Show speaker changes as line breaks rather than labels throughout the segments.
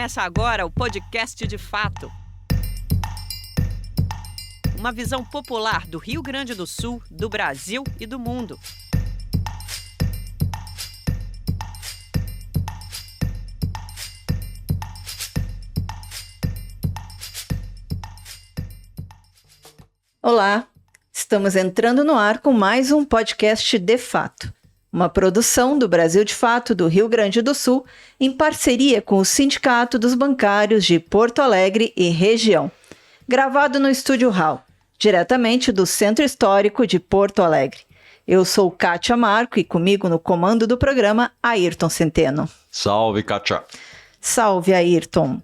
Começa agora o podcast De Fato. Uma visão popular do Rio Grande do Sul, do Brasil e do mundo.
Olá, estamos entrando no ar com mais um podcast De Fato, uma produção do Brasil de Fato do Rio Grande do Sul, em parceria com o Sindicato dos Bancários de Porto Alegre e região, gravado no Estúdio Hall, diretamente do Centro Histórico de Porto Alegre. Eu sou Kátia Marco e comigo no comando do programa, Ayrton Centeno.
Salve, Kátia.
Salve, Ayrton.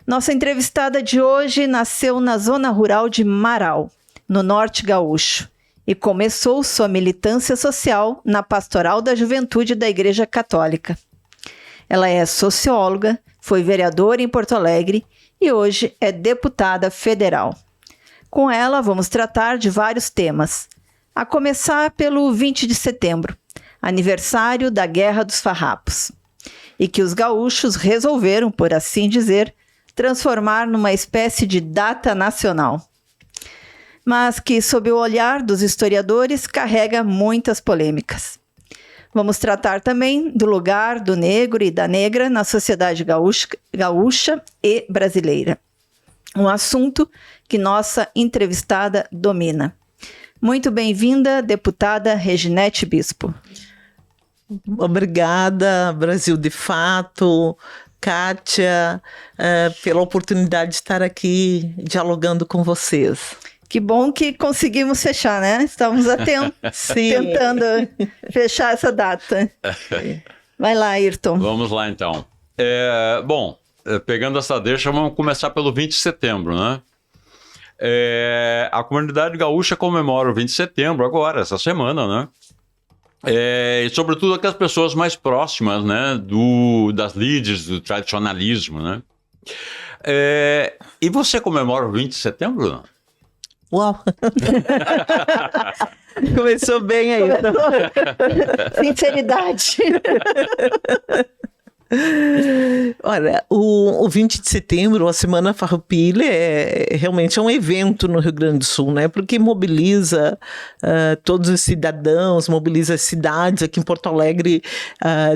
Nossa entrevistada de hoje nasceu na zona rural de Marau, no Norte Gaúcho, e começou sua militância social na Pastoral da Juventude da Igreja Católica. Ela é socióloga, foi vereadora em Porto Alegre e hoje é deputada federal. Com ela, vamos tratar de vários temas, a começar pelo 20 de setembro, aniversário da Guerra dos Farrapos, e que os gaúchos resolveram, por assim dizer, transformar numa espécie de data nacional, mas que, sob o olhar dos historiadores, carrega muitas polêmicas. Vamos tratar também do lugar do negro e da negra na sociedade gaúcha e brasileira, um assunto que nossa entrevistada domina. Muito bem-vinda, deputada Reginete Bispo.
Obrigada, Brasil de Fato, Kátia, pela oportunidade de estar aqui dialogando com vocês.
Que bom que conseguimos fechar, né? Estávamos tentando fechar essa data. Vai lá, Ayrton.
Vamos lá, então. Pegando essa deixa, vamos começar pelo 20 de setembro, né? A comunidade gaúcha comemora o 20 de setembro agora, essa semana, né? E sobretudo aquelas pessoas mais próximas, né? Das líderes do tradicionalismo, né? E você comemora o 20 de setembro, não?
Uau! Começou bem aí.
Sinceridade.
Olha, o 20 de setembro, a Semana Farroupilha, realmente é um evento no Rio Grande do Sul, né? Porque mobiliza todos os cidadãos, mobiliza as cidades. Aqui em Porto Alegre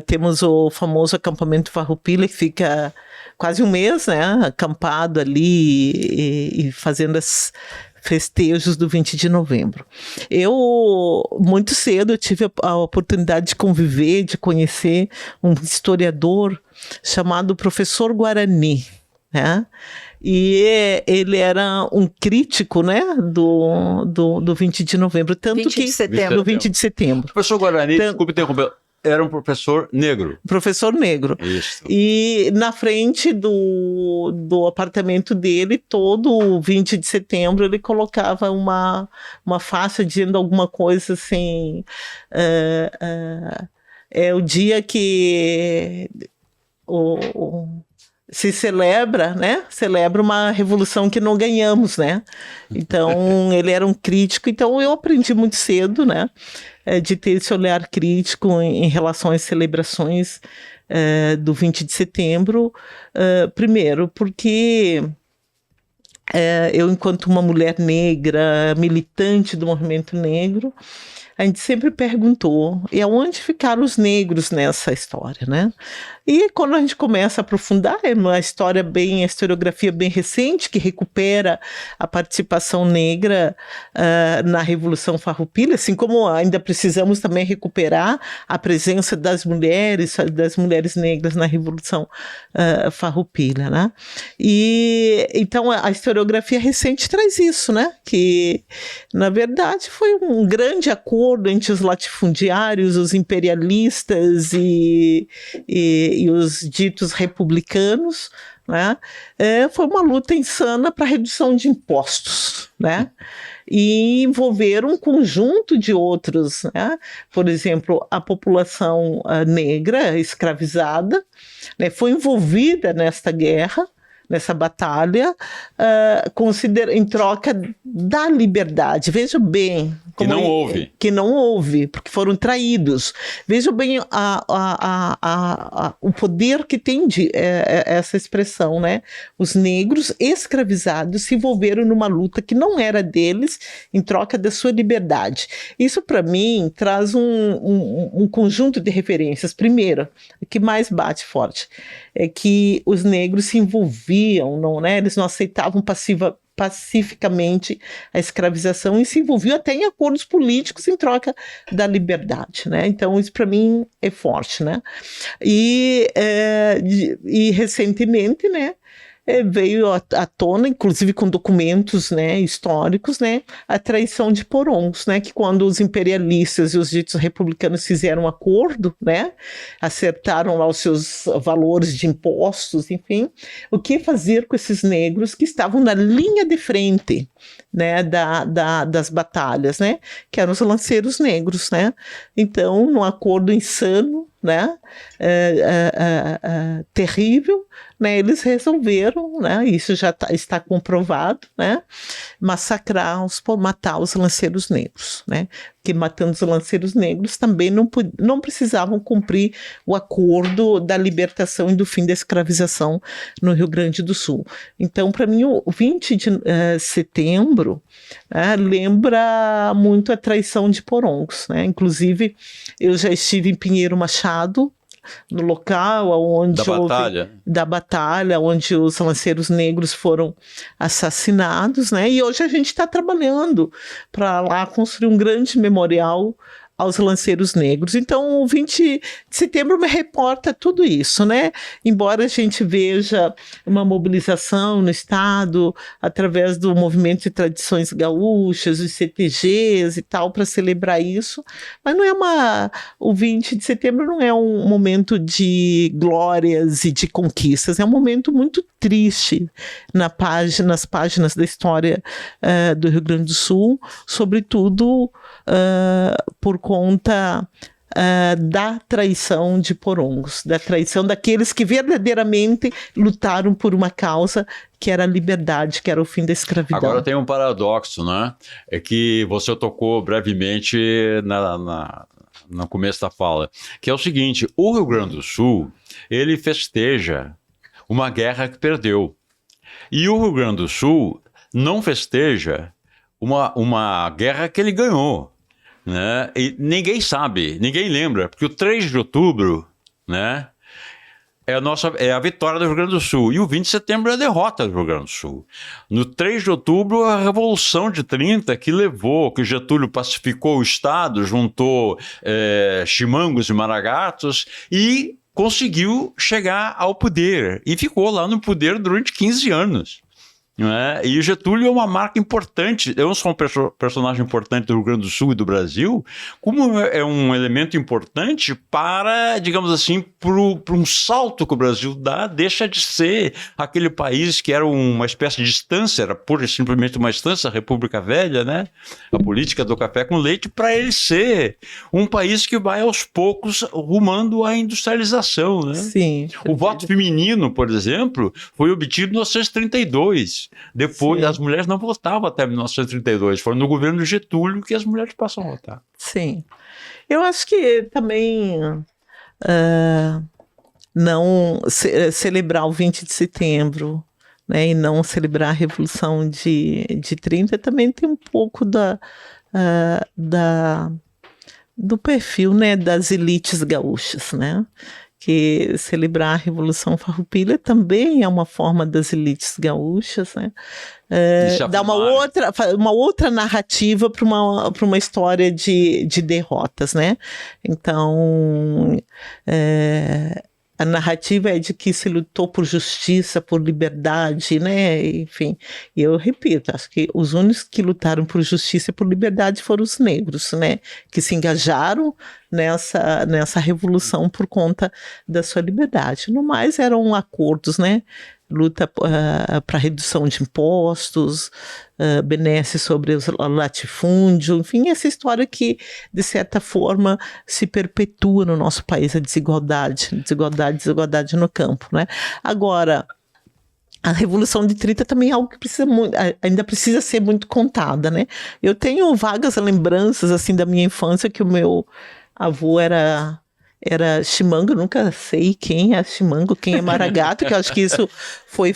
temos o famoso acampamento Farroupilha, que fica quase um mês, né? Acampado ali e fazendo as festejos do 20 de novembro. Muito cedo, tive a oportunidade de conviver, de conhecer um historiador chamado Professor Guarani, né? E ele era um crítico, né, do 20 de novembro. Tanto
20 de setembro.
Do 20 de setembro.
Professor Guarani, desculpe interromper, era um professor negro.
Professor negro.
Isso. E
na frente do apartamento dele, todo o 20 de setembro, ele colocava uma faixa dizendo alguma coisa assim. É o dia que se celebra, né? Celebra uma revolução que não ganhamos, né? Então, ele era um crítico. Então, eu aprendi muito cedo, né? De ter esse olhar crítico em relação às celebrações do 20 de setembro. Primeiro, porque eu, enquanto uma mulher negra, militante do movimento negro, a gente sempre perguntou, e aonde ficaram os negros nessa história, né? E quando a gente começa a aprofundar, é uma história a historiografia bem recente, que recupera a participação negra na Revolução Farroupilha, assim como ainda precisamos também recuperar a presença das mulheres negras na Revolução Farroupilha, né? E então a historiografia recente traz isso, né? Que, na verdade, foi um grande acordo entre os latifundiários, os imperialistas e os ditos republicanos, né? Foi uma luta insana para a redução de impostos, né? E envolver um conjunto de outros, né? Por exemplo, a população negra escravizada, né? Foi envolvida nesta guerra, nessa batalha, em troca da liberdade. Veja bem...
Que não houve.
Que não houve, porque foram traídos. Veja bem o poder que tem essa expressão, né? Os negros escravizados se envolveram numa luta que não era deles em troca da sua liberdade. Isso, para mim, traz um conjunto de referências. Primeiro, o que mais bate forte é que os negros se envolviam, não, né? Eles não aceitavam pacificamente a escravização e se envolviam até em acordos políticos em troca da liberdade, né? Então isso para mim é forte, né? E recentemente, né, veio à tona, inclusive com documentos, né, históricos, né, a traição de Porões, né, que quando os imperialistas e os ditos republicanos fizeram um acordo, né, acertaram lá os seus valores de impostos, enfim, o que fazer com esses negros que estavam na linha de frente, né, das batalhas, né, que eram os lanceiros negros, né. Então, num acordo insano, né, terrível, né, eles resolveram, né, isso já está comprovado, né, matar os lanceiros negros, né, que matando os lanceiros negros também não precisavam cumprir o acordo da libertação e do fim da escravização no Rio Grande do Sul. Então, para mim, o 20 de setembro lembra muito a traição de Porões, né, inclusive eu já estive em Pinheiro Machado, no local onde da batalha, onde os lanceiros negros foram assassinados, né? E hoje a gente está trabalhando para lá construir um grande memorial aos lanceiros negros. Então, o 20 de setembro me reporta tudo isso, né? Embora a gente veja uma mobilização no Estado através do Movimento de Tradições Gaúchas, os CTGs e tal, para celebrar isso, mas não é o 20 de setembro não é um momento de glórias e de conquistas, é um momento muito triste nas páginas da história do Rio Grande do Sul, sobretudo por conta da traição de Porões, da traição daqueles que verdadeiramente lutaram por uma causa que era a liberdade, que era o fim da escravidão.
Agora tem um paradoxo, né? É que você tocou brevemente no começo da fala, que é o seguinte: o Rio Grande do Sul, ele festeja uma guerra que perdeu. E o Rio Grande do Sul não festeja uma guerra que ele ganhou. Né? E ninguém sabe, ninguém lembra, porque o 3 de outubro, né, é a vitória do Rio Grande do Sul, e o 20 de setembro é a derrota do Rio Grande do Sul. No 3 de outubro, a Revolução de 30, que Getúlio pacificou o Estado, juntou chimangos e maragatos e conseguiu chegar ao poder, e ficou lá no poder durante 15 anos. Né? E o Getúlio é uma marca importante, é um personagem importante do Rio Grande do Sul e do Brasil, como é um elemento importante para, digamos assim, para um salto que o Brasil dá, deixa de ser aquele país que era uma espécie de estância, era pura e simplesmente uma estância, a República Velha, né? A política do café com leite, para ele ser um país que vai aos poucos rumando à industrialização. Né?
Sim.
O voto feminino, por exemplo, foi obtido em 1932. Depois, as mulheres não votavam até 1932. Foi no governo Getúlio que as mulheres passam a votar.
Sim. Eu acho que também não celebrar o 20 de setembro, né, e não celebrar a Revolução de 30 também tem um pouco do perfil, né, das elites gaúchas, né? Que celebrar a Revolução Farroupilha também é uma forma das elites gaúchas, né? Dá uma outra narrativa para uma história de derrotas, né? Então, a narrativa é de que se lutou por justiça, por liberdade, né? Enfim, e eu repito, acho que os únicos que lutaram por justiça e por liberdade foram os negros, né? Que se engajaram nessa revolução por conta da sua liberdade. No mais, eram acordos, né? Luta para redução de impostos, benesse sobre o latifúndio, enfim, essa história que, de certa forma, se perpetua no nosso país, a desigualdade no campo, né? Agora, a Revolução de 30 também é algo que ainda precisa ser muito contada, né? Eu tenho vagas lembranças, assim, da minha infância, que o meu avô era Chimango. Eu nunca sei quem é Chimango, quem é Maragato, que eu acho que isso foi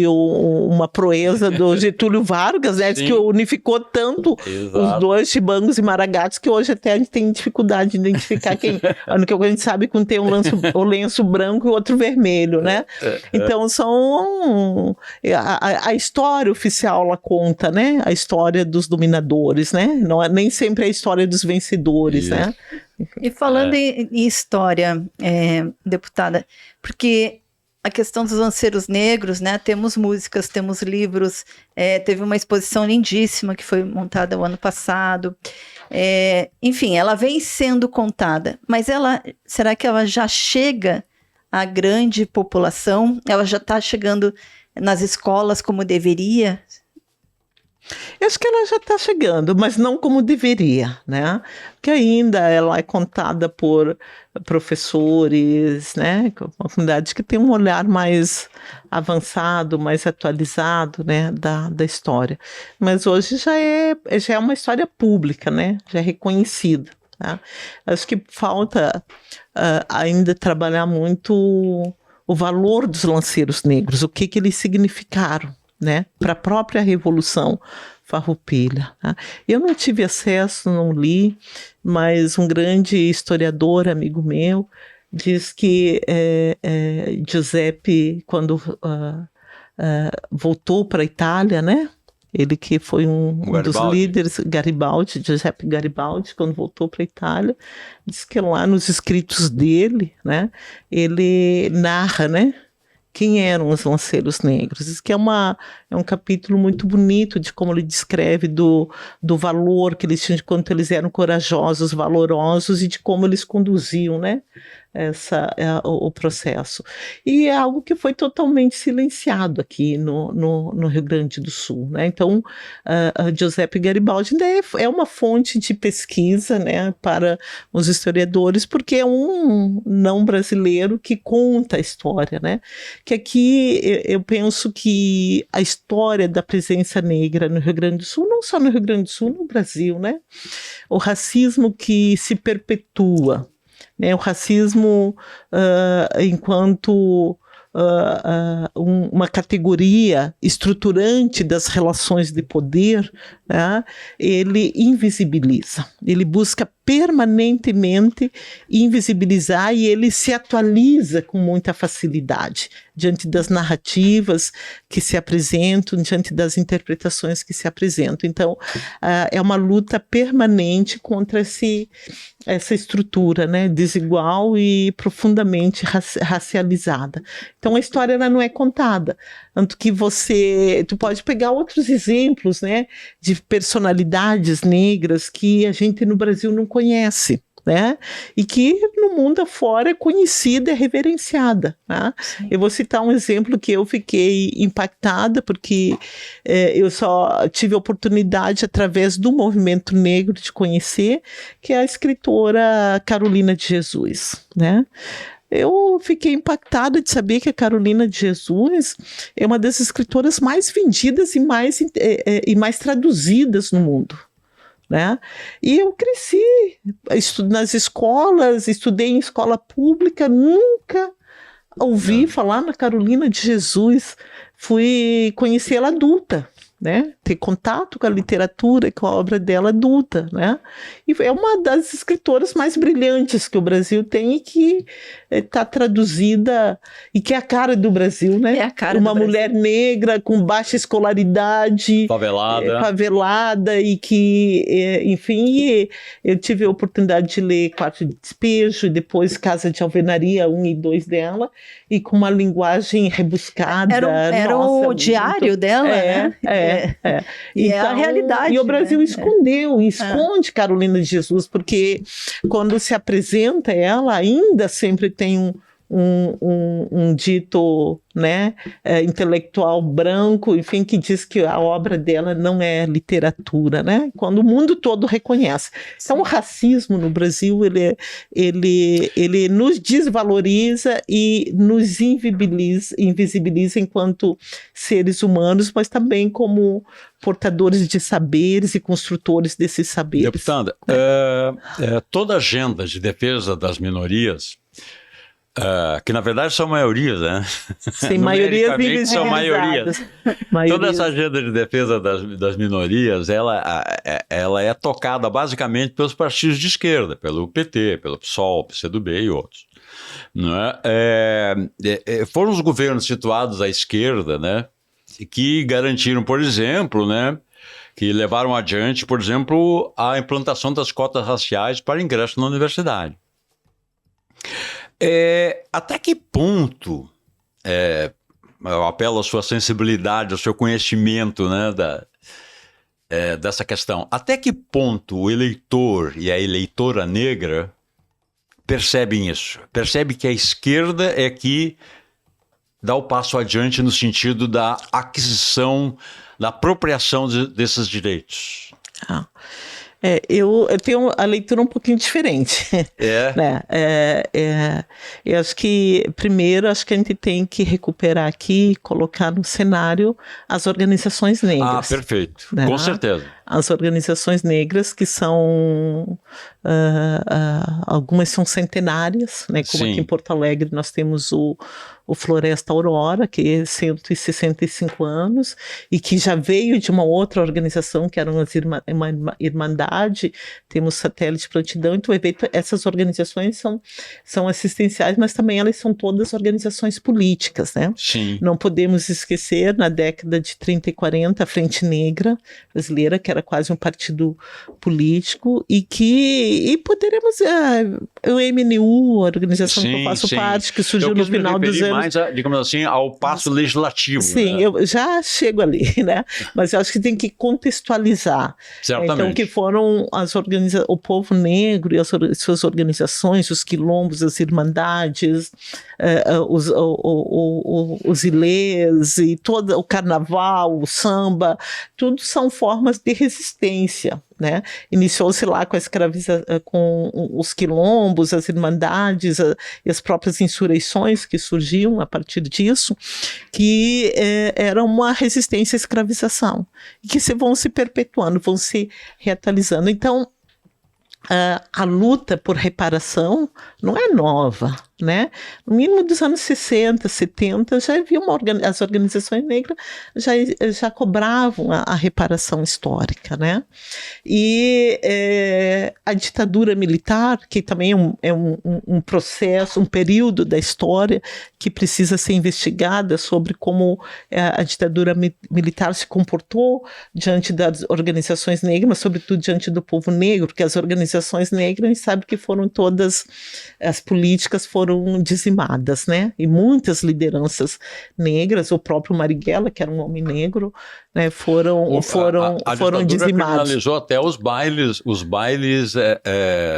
uma proeza do Getúlio Vargas, né? Que unificou tanto os dois, Chimangos e Maragatos, que hoje até a gente tem dificuldade de identificar quem. A única coisa que a gente sabe é que um tem o lenço branco e o outro vermelho, né? Então a história oficial ela conta, né? A história dos dominadores, né? Não é nem sempre a história dos vencedores, né?
E falando em história, deputada, porque a questão dos lanceiros negros, né? Temos músicas, temos livros, teve uma exposição lindíssima que foi montada o ano passado. Enfim, ela vem sendo contada, mas será que ela já chega à grande população? Ela já está chegando nas escolas como deveria?
Eu acho que ela já está chegando, mas não como deveria, né? Porque ainda ela é contada por professores, né? Uma comunidade que tem um olhar mais avançado, mais atualizado, né? Da história. Mas hoje já é uma história pública, né? Já é reconhecida. Né? Acho que falta ainda trabalhar muito o valor dos lanceiros negros, o que eles significaram, né, para a própria Revolução Farroupilha. Né? Eu não tive acesso, não li, mas um grande historiador, amigo meu, diz que Giuseppe, quando voltou para a Itália, né, ele que foi um dos líderes, Giuseppe Garibaldi, quando voltou para a Itália, diz que lá nos escritos dele, né, ele narra, né, quem eram os lanceiros negros. Isso que é um capítulo muito bonito de como ele descreve do valor que eles tinham, de quanto eles eram corajosos, valorosos e de como eles conduziam, né, o processo. E é algo que foi totalmente silenciado aqui no Rio Grande do Sul. Né? Então, Giuseppe Garibaldi ainda é uma fonte de pesquisa, né, para os historiadores, porque é um não brasileiro que conta a história. Né? Que aqui eu penso que a história da presença negra no Rio Grande do Sul, não só no Rio Grande do Sul, no Brasil, né? O racismo que se perpetua, né, o racismo enquanto uma categoria estruturante das relações de poder, né, ele invisibiliza, ele busca permanentemente invisibilizar e ele se atualiza com muita facilidade diante das narrativas que se apresentam, diante das interpretações que se apresentam. Então, é uma luta permanente contra essa estrutura, né, desigual e profundamente racializada. Então, a história ela não é contada. Tanto que tu pode pegar outros exemplos, né, de personalidades negras que a gente no Brasil não conhece, né? E que no mundo afora é conhecida, é reverenciada. Né? Eu vou citar um exemplo que eu fiquei impactada, porque eu só tive a oportunidade, através do movimento negro, de conhecer, que é a escritora Carolina de Jesus. Né? Eu fiquei impactada de saber que a Carolina de Jesus é uma das escritoras mais vendidas e mais traduzidas no mundo. Né? E eu cresci nas escolas, estudei em escola pública, nunca ouvi falar na Carolina de Jesus. Fui conhecer ela adulta, né? Ter contato com a literatura, com a obra dela adulta, né? E é uma das escritoras mais brilhantes que o Brasil tem e que está traduzida, e que é a cara do Brasil, né?
É a cara
uma
do
mulher
Brasil.
negra com baixa escolaridade, favelada e que, enfim, eu tive a oportunidade de ler Quarto de Despejo e depois Casa de Alvenaria 1 e 2 dela, e com uma linguagem rebuscada.
Era o diário dela, né? E então, é a realidade.
E o Brasil esconde Carolina de Jesus, porque quando se apresenta ela, ainda sempre tem um dito, né, intelectual branco, enfim, que diz que a obra dela não é literatura, né? Quando o mundo todo reconhece. Então, o racismo no Brasil, ele nos desvaloriza e nos invisibiliza enquanto seres humanos, mas também como portadores de saberes e construtores desses saberes.
Deputada, toda agenda de defesa das minorias, que na verdade são maiorias, né?
Sim, maiorias
são maiorias. Toda essa agenda de defesa das minorias, ela é tocada basicamente pelos partidos de esquerda, pelo PT, pelo PSOL, PCdoB e outros. Não é? Foram os governos situados à esquerda, né, que garantiram, por exemplo, né, que levaram adiante, por exemplo, a implantação das cotas raciais para ingresso na universidade. Até que ponto, eu apelo à sua sensibilidade, ao seu conhecimento, né, dessa questão, até que ponto o eleitor e a eleitora negra percebem isso? Percebe que a esquerda é que dá o passo adiante no sentido da aquisição, da apropriação desses direitos?
Eu tenho a leitura um pouquinho diferente. Né? Eu acho que, primeiro, acho que a gente tem que recuperar aqui, colocar no cenário as organizações negras.
Perfeito.
Né?
Com certeza.
As organizações negras que são, algumas são centenárias, né? Como
Sim.
aqui em Porto Alegre nós temos o Floresta Aurora, que é 165 anos, e que já veio de uma outra organização, que era uma Irmandade, temos Satélite Prontidão, então essas organizações são assistenciais, mas também elas são todas organizações políticas, né?
Sim.
Não podemos esquecer, na década de 30 e 40, a Frente Negra brasileira, que era quase um partido político, e poderemos, o MNU, a organização que eu faço parte, que surgiu no final dos anos...
mais, digamos assim, ao passo legislativo.
Sim,
né?
eu já chego ali, né? Mas eu acho que tem que contextualizar.
Certamente.
Então, que foram o povo negro e as suas organizações, os quilombos, as irmandades, os ilês e todo o carnaval, o samba, tudo são formas de resistência. Né? Iniciou-se lá com com os quilombos, as irmandades e as próprias insurreições que surgiam a partir disso, que era uma resistência à escravização, e que vão se perpetuando, vão se reatualizando. Então, a luta por reparação não é nova, né? No mínimo dos anos 60, 70, já havia as organizações negras já cobravam a reparação histórica, né? E a ditadura militar, que também é um processo, um período da história que precisa ser investigada sobre como a ditadura militar se comportou diante das organizações negras, mas sobretudo diante do povo negro, porque as organizações negras, a gente sabe que foram todas, as políticas foram dizimadas, né? E muitas lideranças negras, o próprio Marighella, que era um homem negro, né, foram dizimados.
Criminalizou até os bailes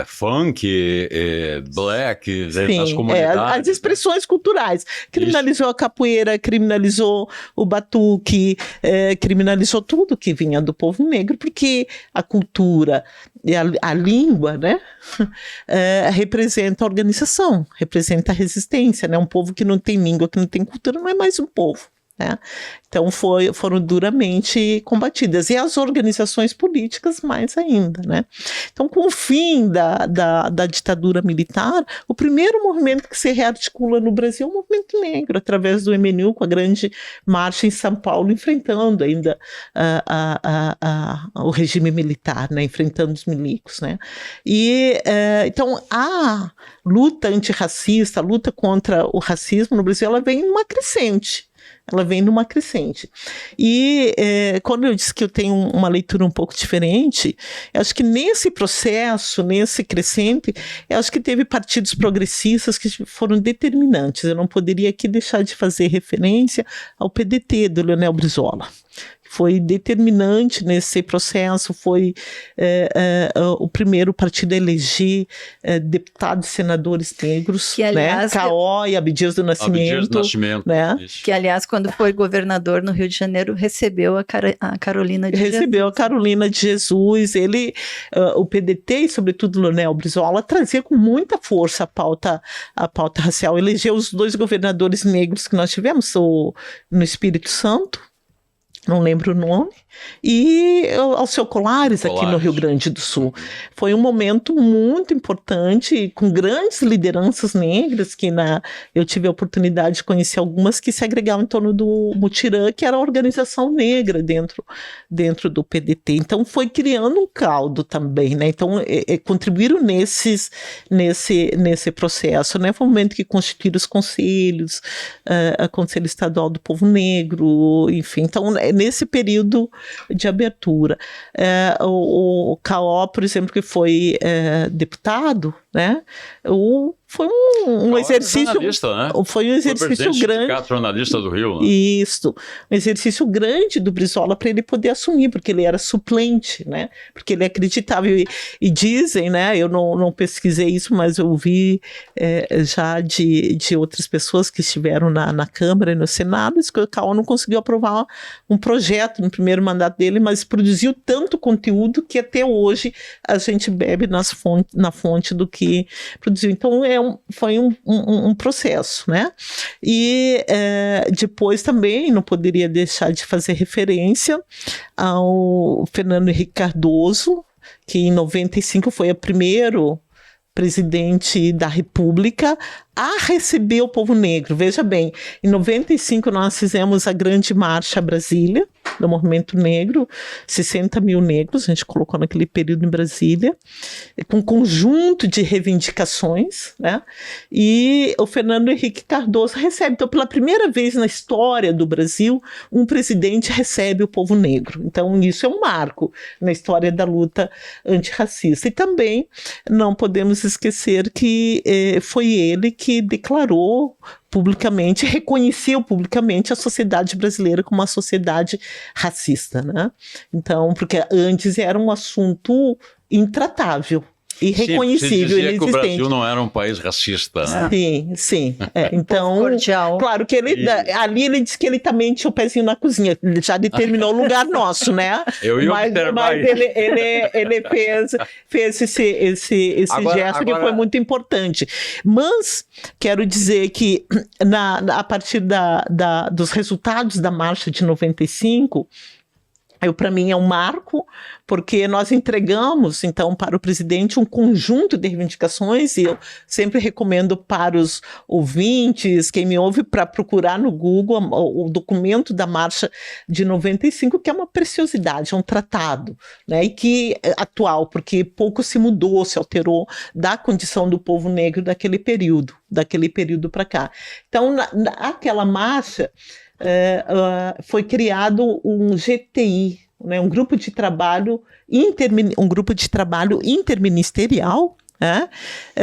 funk, black, nas comunidades.
As expressões culturais. Criminalizou a capoeira, criminalizou o batuque, criminalizou tudo que vinha do povo negro, porque a cultura e a língua, né, representa a organização, representa a resistência, né? Um povo que não tem língua, que não tem cultura, não é mais um povo. Né? Então foram duramente combatidas, e as organizações políticas mais ainda, né? Então, com o fim da ditadura militar, o primeiro movimento que se rearticula no Brasil é o movimento negro, através do MNU, com a grande marcha em São Paulo, enfrentando ainda o regime militar, né? Enfrentando os milicos, né? Então a luta antirracista, a luta contra o racismo no Brasil, ela vem numa crescente. E quando eu disse que eu tenho uma leitura um pouco diferente, eu acho que nesse processo, nesse crescente, eu acho que teve partidos progressistas que foram determinantes. Eu não poderia aqui deixar de fazer referência ao PDT do Leonel Brizola. foi determinante nesse processo, foi o primeiro partido a eleger deputados e senadores negros,
Que, aliás,
né? Caó e Abdias do Nascimento, né?
Que, aliás, quando foi governador no Rio de Janeiro, recebeu a Carolina de Jesus.
Recebeu a Carolina de Jesus. Ele, o PDT e, sobretudo, Leonel Brizola, trazia com muita força a pauta racial. Elegeu os 2 governadores negros que nós tivemos no Espírito Santo, não lembro o nome, e Alceu Colares aqui no Rio Grande do Sul. Foi um momento muito importante, com grandes lideranças negras, que eu tive a oportunidade de conhecer algumas que se agregavam em torno do Mutirã, que era a organização negra dentro do PDT. Então foi criando um caldo também, né? Então contribuíram nesse processo, né? Foi um momento que constituíram os conselhos, a Conselho Estadual do Povo Negro, enfim. Então, nesse período de abertura. O Caó, por exemplo, que foi deputado, né? Foi um exercício.
Né?
Foi um exercício grande.
Jornalista do Rio, né?
Isso. Um exercício grande do Brizola para ele poder assumir, porque ele era suplente, né? Porque ele acreditava. E dizem, né? Eu não pesquisei isso, mas eu ouvi já de outras pessoas que estiveram na Câmara e no Senado, que o Caó não conseguiu aprovar um projeto no primeiro mandato dele, mas produziu tanto conteúdo que até hoje a gente bebe na fonte do que produziu. Então, foi um processo, né? E depois também não poderia deixar de fazer referência ao Fernando Henrique Cardoso, que em 95 foi o primeiro presidente da República a receber o povo negro. Veja bem, em 95 nós fizemos a grande marcha a Brasília, do movimento negro, 60 mil negros, a gente colocou naquele período em Brasília, com um conjunto de reivindicações, né? E o Fernando Henrique Cardoso recebe. Então, pela primeira vez na história do Brasil, um presidente recebe o povo negro. Então, isso é um marco na história da luta antirracista. E também não podemos esquecer que foi ele que declarou publicamente, reconheceu publicamente a sociedade brasileira como uma sociedade racista, né? Então, porque antes era um assunto intratável, irreconhecível,
inexistente. Que o Brasil
inexistente.
não era um país racista, né?
Sim. Então,
cordial.
Claro que ali ele disse que ele também tinha o pezinho na cozinha, ele já determinou o lugar nosso, né? Mas ele fez esse gesto que foi muito importante. Mas quero dizer que a partir dos resultados da marcha de 95, para mim é um marco, porque nós entregamos, então, para o presidente um conjunto de reivindicações, e eu sempre recomendo para os ouvintes, quem me ouve, para procurar no Google o documento da Marcha de 95, que é uma preciosidade, é um tratado, né, e que é atual, porque pouco se mudou, se alterou da condição do povo negro daquele período para cá. Então, naquela marcha, foi criado um GTI, né, um grupo de trabalho interministerial, né,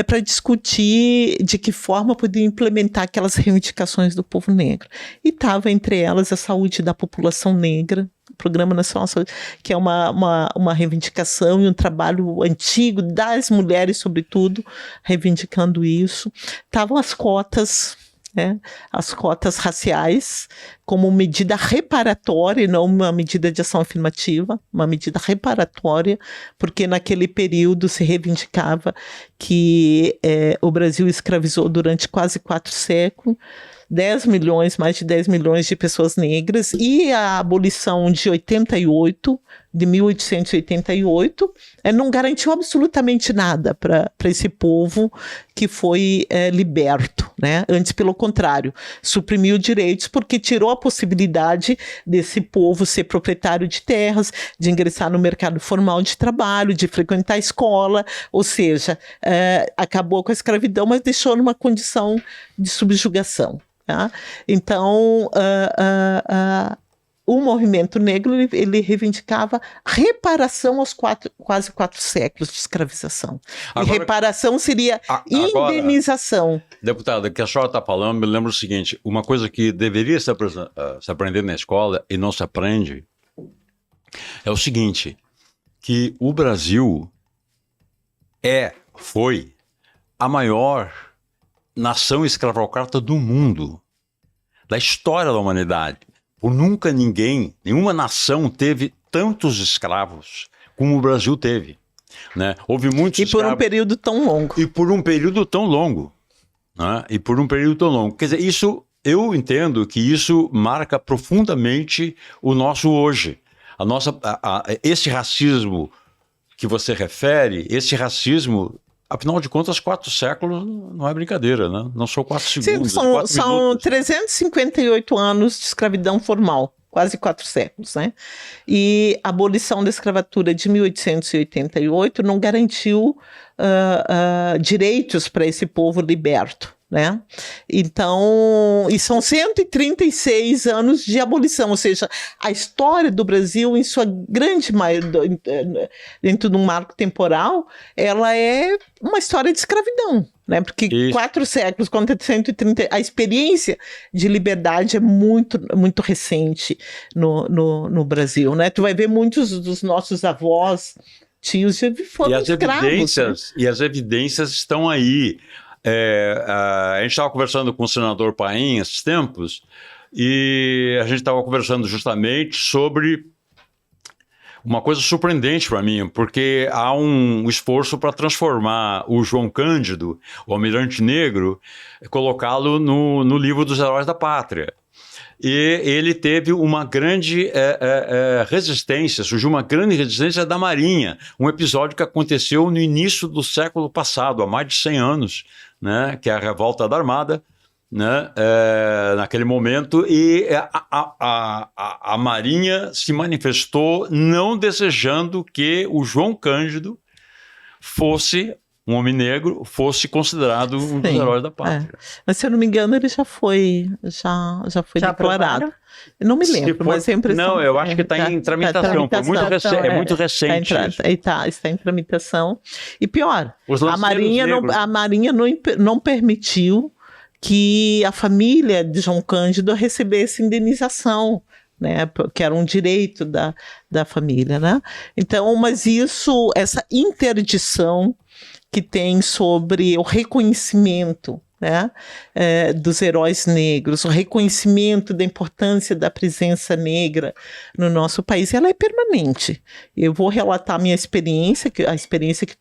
para discutir de que forma podia implementar aquelas reivindicações do povo negro. E estava entre elas a saúde da população negra, o Programa Nacional de Saúde, que é uma reivindicação e um trabalho antigo das mulheres, sobretudo, reivindicando isso. Estavam as cotas, né, as cotas raciais, como medida reparatória e não uma medida de ação afirmativa, uma medida reparatória, porque naquele período se reivindicava que o Brasil escravizou durante quase 4 séculos, mais de 10 milhões de pessoas negras, e a abolição de 1888, não garantiu absolutamente nada para esse povo que foi liberto, né? Antes, pelo contrário, suprimiu direitos, porque tirou a possibilidade desse povo ser proprietário de terras, de ingressar no mercado formal de trabalho, de frequentar a escola, ou seja, acabou com a escravidão, mas deixou numa condição de subjugação. Tá? Então, o movimento negro ele reivindicava reparação aos quase 4 séculos de escravização. Agora, e reparação seria indenização.
Agora, deputada, o que a senhora está falando me lembra o seguinte: uma coisa que deveria se aprender na escola e não se aprende É o seguinte, que o Brasil foi a maior nação escravocrata do mundo, da história da humanidade. Por nunca nenhuma nação teve tantos escravos como o Brasil teve. Né? Houve muitos escravos.
E por um período tão longo.
E por um período tão longo. Né? E por um período tão longo. Quer dizer, eu entendo que isso marca profundamente o nosso hoje. Esse racismo que você refere, esse racismo, afinal de contas, 4 séculos não é brincadeira, né? Não são 4 segundos.
Sim, são 358 anos de escravidão formal, quase 4 séculos, né? E a abolição da escravatura de 1888 não garantiu direitos para esse povo liberto, né? Então, e são 136 anos de abolição, ou seja, a história do Brasil, em sua grande maioria, dentro de um marco temporal, ela é uma história de escravidão, né? Porque 4 séculos contra 130, a experiência de liberdade é muito, muito recente no Brasil, né? Tu vai ver muitos dos nossos avós, tios, foram escravos.
E as evidências estão aí. A gente estava conversando com o senador Paim esses tempos, e a gente estava conversando justamente sobre uma coisa surpreendente para mim, porque há um esforço para transformar o João Cândido, o Almirante Negro, colocá-lo no livro dos Heróis da Pátria. E ele teve uma grande resistência, surgiu uma grande resistência da Marinha, um episódio que aconteceu no início do século passado, há mais de 100 anos, né, que é a Revolta da Armada, né, naquele momento, e a Marinha se manifestou não desejando que o João Cândido fosse um homem negro, fosse considerado um dos heróis da pátria.
Mas, se eu não me engano, ele já foi declarado. Eu não me lembro, mas a impressão...
Não, eu acho que está em tramitação. É muito recente.
Está em tramitação. E pior, a Marinha não permitiu que a família de João Cândido recebesse indenização, né, que era um direito da família, né? Então, mas essa interdição que tem sobre o reconhecimento, né, dos heróis negros, o reconhecimento da importância da presença negra no nosso país, ela é permanente. Eu vou relatar a experiência que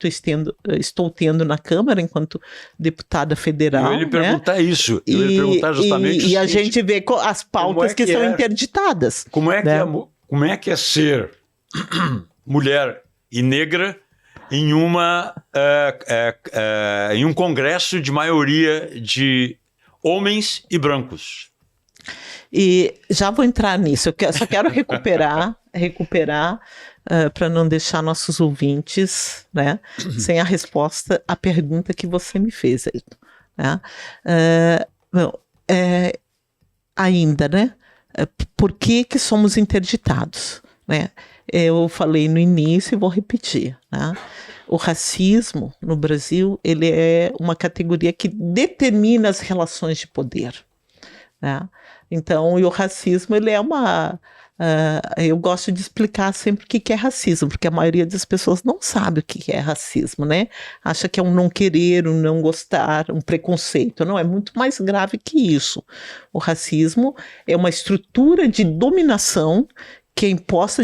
estou tendo na Câmara enquanto deputada federal.
Eu ia lhe perguntar isso. Eu ia perguntar justamente
e a gente vê as pautas que são interditadas.
Como é que é ser mulher e negra em um congresso de maioria de homens e brancos?
E já vou entrar nisso, eu só quero recuperar para não deixar nossos ouvintes, né, sem a resposta à pergunta que você me fez, Ailton, né? Ainda, né? Por que somos interditados, né? Eu falei no início e vou repetir, né? O racismo no Brasil, ele é uma categoria que determina as relações de poder, né? Então, e o racismo, ele é eu gosto de explicar sempre o que é racismo, porque a maioria das pessoas não sabe o que é racismo, né? Acha que é um não querer, um não gostar, um preconceito. Não, é muito mais grave que isso. O racismo é uma estrutura de dominação que é imposta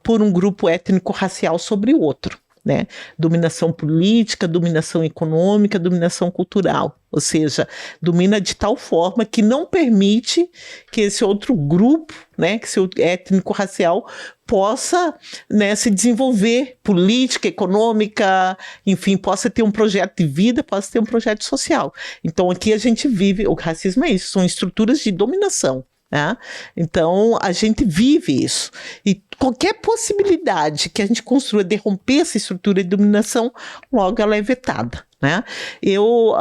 por um grupo étnico-racial sobre o outro, né? Dominação política, dominação econômica, dominação cultural. Ou seja, domina de tal forma que não permite que esse outro grupo, né, que esse étnico-racial possa, né, se desenvolver política, econômica, enfim, possa ter um projeto de vida, possa ter um projeto social. Então aqui a gente vive, o racismo é isso, são estruturas de dominação. Né? Então, a gente vive isso. E qualquer possibilidade que a gente construa de romper essa estrutura de dominação, logo ela é vetada. Né? Eu,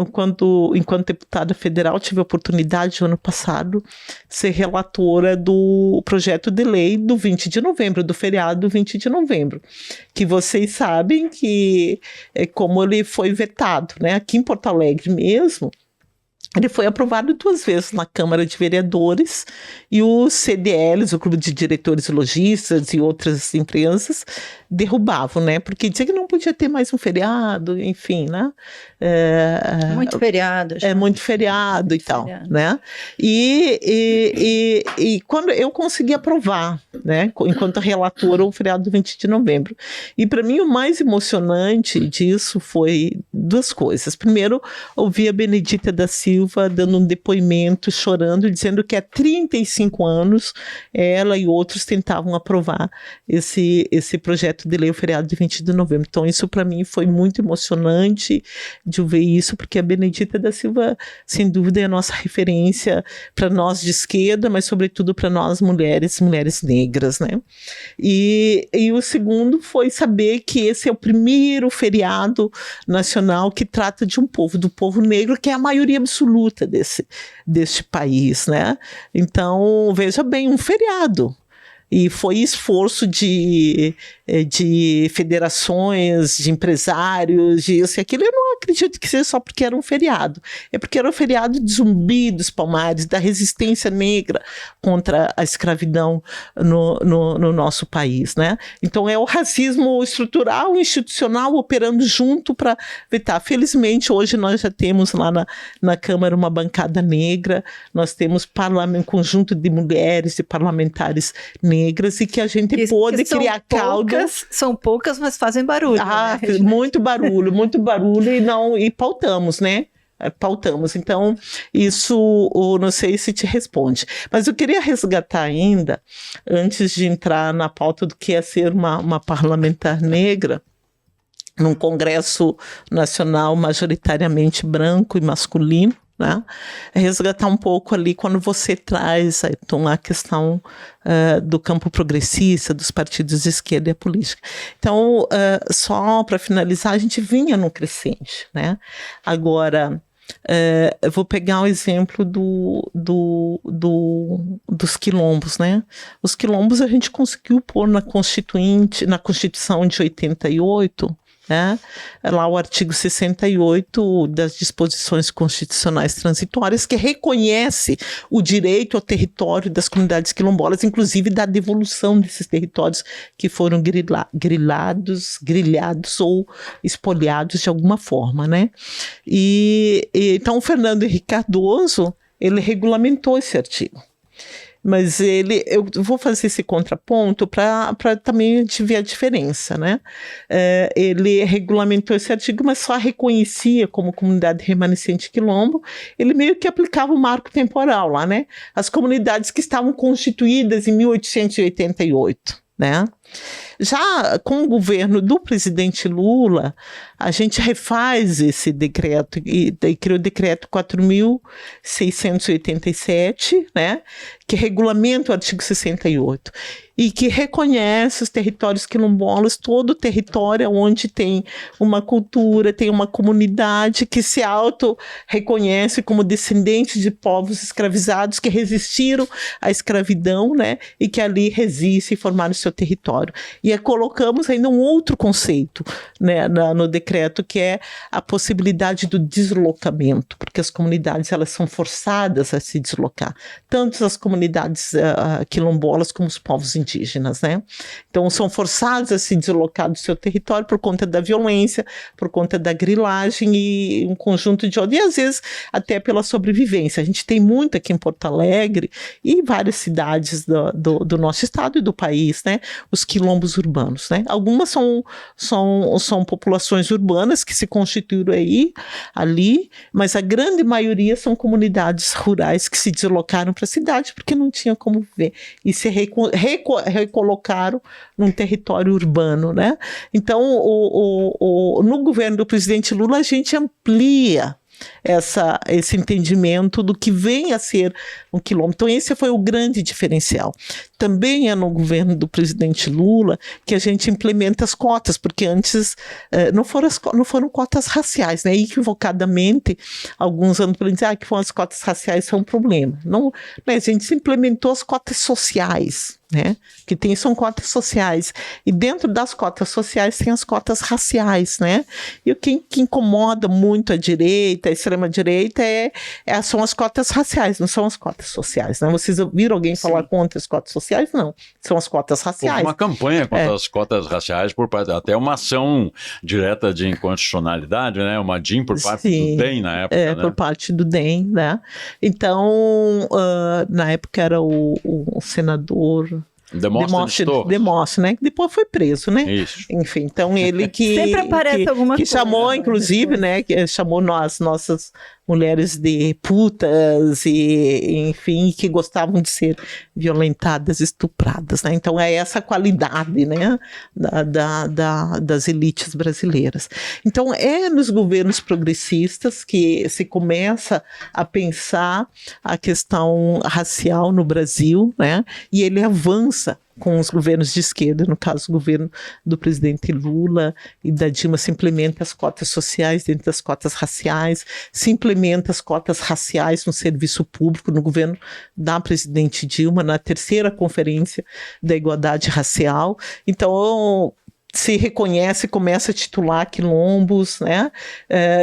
enquanto deputada federal, tive a oportunidade, no ano passado, ser relatora do projeto de lei do 20 de novembro, do feriado do 20 de novembro, que vocês sabem que como ele foi vetado, né? Aqui em Porto Alegre mesmo, Ele foi aprovado 2 vezes na Câmara de Vereadores e os CDLs, o Clube de Diretores e Lojistas e outras empresas, derrubavam, né? Porque dizia que não podia ter mais um feriado, enfim, né?
Muito feriado.
É muito feriado e tal, né? E quando eu consegui aprovar, né? Enquanto relatora, o feriado do 20 de novembro. E para mim o mais emocionante disso foi 2 coisas. Primeiro, ouvir a Benedita da Silva dando um depoimento, chorando, dizendo que há 35 anos ela e outros tentavam aprovar esse projeto de lei, o feriado de 20 de novembro. Então isso para mim foi muito emocionante de ver isso, porque a Benedita da Silva, sem dúvida, é a nossa referência para nós de esquerda, mas sobretudo para nós mulheres negras, né? E o segundo foi saber que esse é o primeiro feriado nacional que trata de um povo, do povo negro, que é a maioria absoluta deste país, né? Então, veja bem, um feriado. E foi esforço de federações, de empresários, de isso e aquilo. Eu não acredito que seja só porque era um feriado. É porque era um feriado de Zumbi dos Palmares, da resistência negra contra a escravidão no nosso país, né? Então é o racismo estrutural, institucional, operando junto para vetar. Felizmente, hoje nós já temos lá na Câmara uma bancada negra, nós temos um conjunto de mulheres e parlamentares negras e que a gente pôde criar caldo.
São poucas, mas fazem barulho.
Né? Muito barulho e pautamos, né? Pautamos. Então, isso eu não sei se te responde. Mas eu queria resgatar ainda, antes de entrar na pauta do que é ser uma parlamentar negra, num congresso nacional majoritariamente branco e masculino, né? Resgatar um pouco ali quando você traz, Ayrton, a questão do campo progressista, dos partidos de esquerda e a política. Então, só para finalizar, a gente vinha num crescente, né? Agora, eu vou pegar o exemplo dos quilombos, né? Os quilombos a gente conseguiu pôr na Constituição de 88, né? Lá o artigo 68 das disposições constitucionais transitórias, que reconhece o direito ao território das comunidades quilombolas, inclusive da devolução desses territórios que foram grilhados ou espoliados de alguma forma, né? Então o Fernando Henrique Cardoso, ele regulamentou esse artigo. Mas eu vou fazer esse contraponto para também a gente ver a diferença, né? Ele regulamentou esse artigo, mas só reconhecia como comunidade remanescente quilombo. Ele meio que aplicava o marco temporal lá, né? As comunidades que estavam constituídas em 1888, né? Já com o governo do presidente Lula, a gente refaz esse decreto, e daí criou o decreto 4.687, né, que regulamenta o artigo 68, e que reconhece os territórios quilombolas, todo o território onde tem uma cultura, tem uma comunidade que se auto-reconhece como descendente de povos escravizados que resistiram à escravidão, né, e que ali resistem e formaram o seu território. E colocamos ainda um outro conceito, né, no decreto, que é a possibilidade do deslocamento, porque as comunidades elas são forçadas a se deslocar, tanto as comunidades quilombolas como os povos indígenas, né? Então são forçados a se deslocar do seu território por conta da violência, por conta da grilagem e um conjunto de ordens, e às vezes até pela sobrevivência. A gente tem muito aqui em Porto Alegre e em várias cidades do nosso estado e do país, né? Os quilombos urbanos, né? Algumas são populações urbanas que se constituíram ali, mas a grande maioria são comunidades rurais que se deslocaram para a cidade porque não tinha como viver e se recolocaram num território urbano, né? Então, no governo do presidente Lula, a gente amplia esse entendimento do que vem a ser um quilombo. Então esse foi o grande diferencial. Também é no governo do presidente Lula que a gente implementa as cotas, porque antes não foram cotas raciais, né? Equivocadamente, alguns anos para dizer que as cotas raciais são um problema. Não, né? A gente implementou as cotas sociais, né? Que tem são cotas sociais. E dentro das cotas sociais tem as cotas raciais, né? E o que incomoda muito a direita, a extrema-direita, são as cotas raciais, não são as cotas sociais, né? Vocês ouviram alguém falar contra as cotas sociais? Não. São as cotas raciais.
Houve uma campanha contra as cotas raciais, por parte, até uma ação direta de inconstitucionalidade, né? Uma DIN por parte do DEM na época. Né?
Por parte do DEM, né? Então, na época era o senador Demóstenes, né? Que depois foi preso, né?
Isso.
Enfim, então ele que...
Sempre aparece alguma coisa.
Que chamou, inclusive, né? Que chamou nossas mulheres de putas e, enfim, que gostavam de ser violentadas, estupradas, né? Então é essa qualidade, né? Das elites brasileiras. Então é nos governos progressistas que se começa a pensar a questão racial no Brasil, né? E ele avança com os governos de esquerda, no caso o governo do presidente Lula e da Dilma, se implementa as cotas sociais dentro das cotas raciais, se implementa as cotas raciais no serviço público, no governo da presidente Dilma, na terceira conferência da igualdade racial. Então, se reconhece, começa a titular quilombos, né?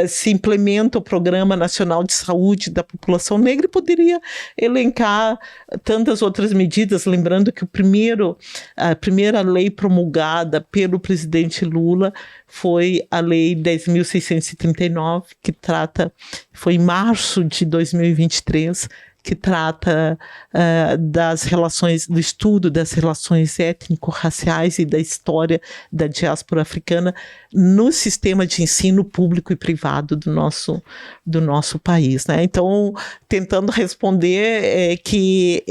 Se implementa o Programa Nacional de Saúde da População Negra e poderia elencar tantas outras medidas, lembrando que a primeira lei promulgada pelo presidente Lula foi a Lei 10.639, que foi em março de 2023, que trata das relações, do estudo das relações étnico-raciais e da história da diáspora africana no sistema de ensino público e privado do nosso país, né? Então, tentando responder que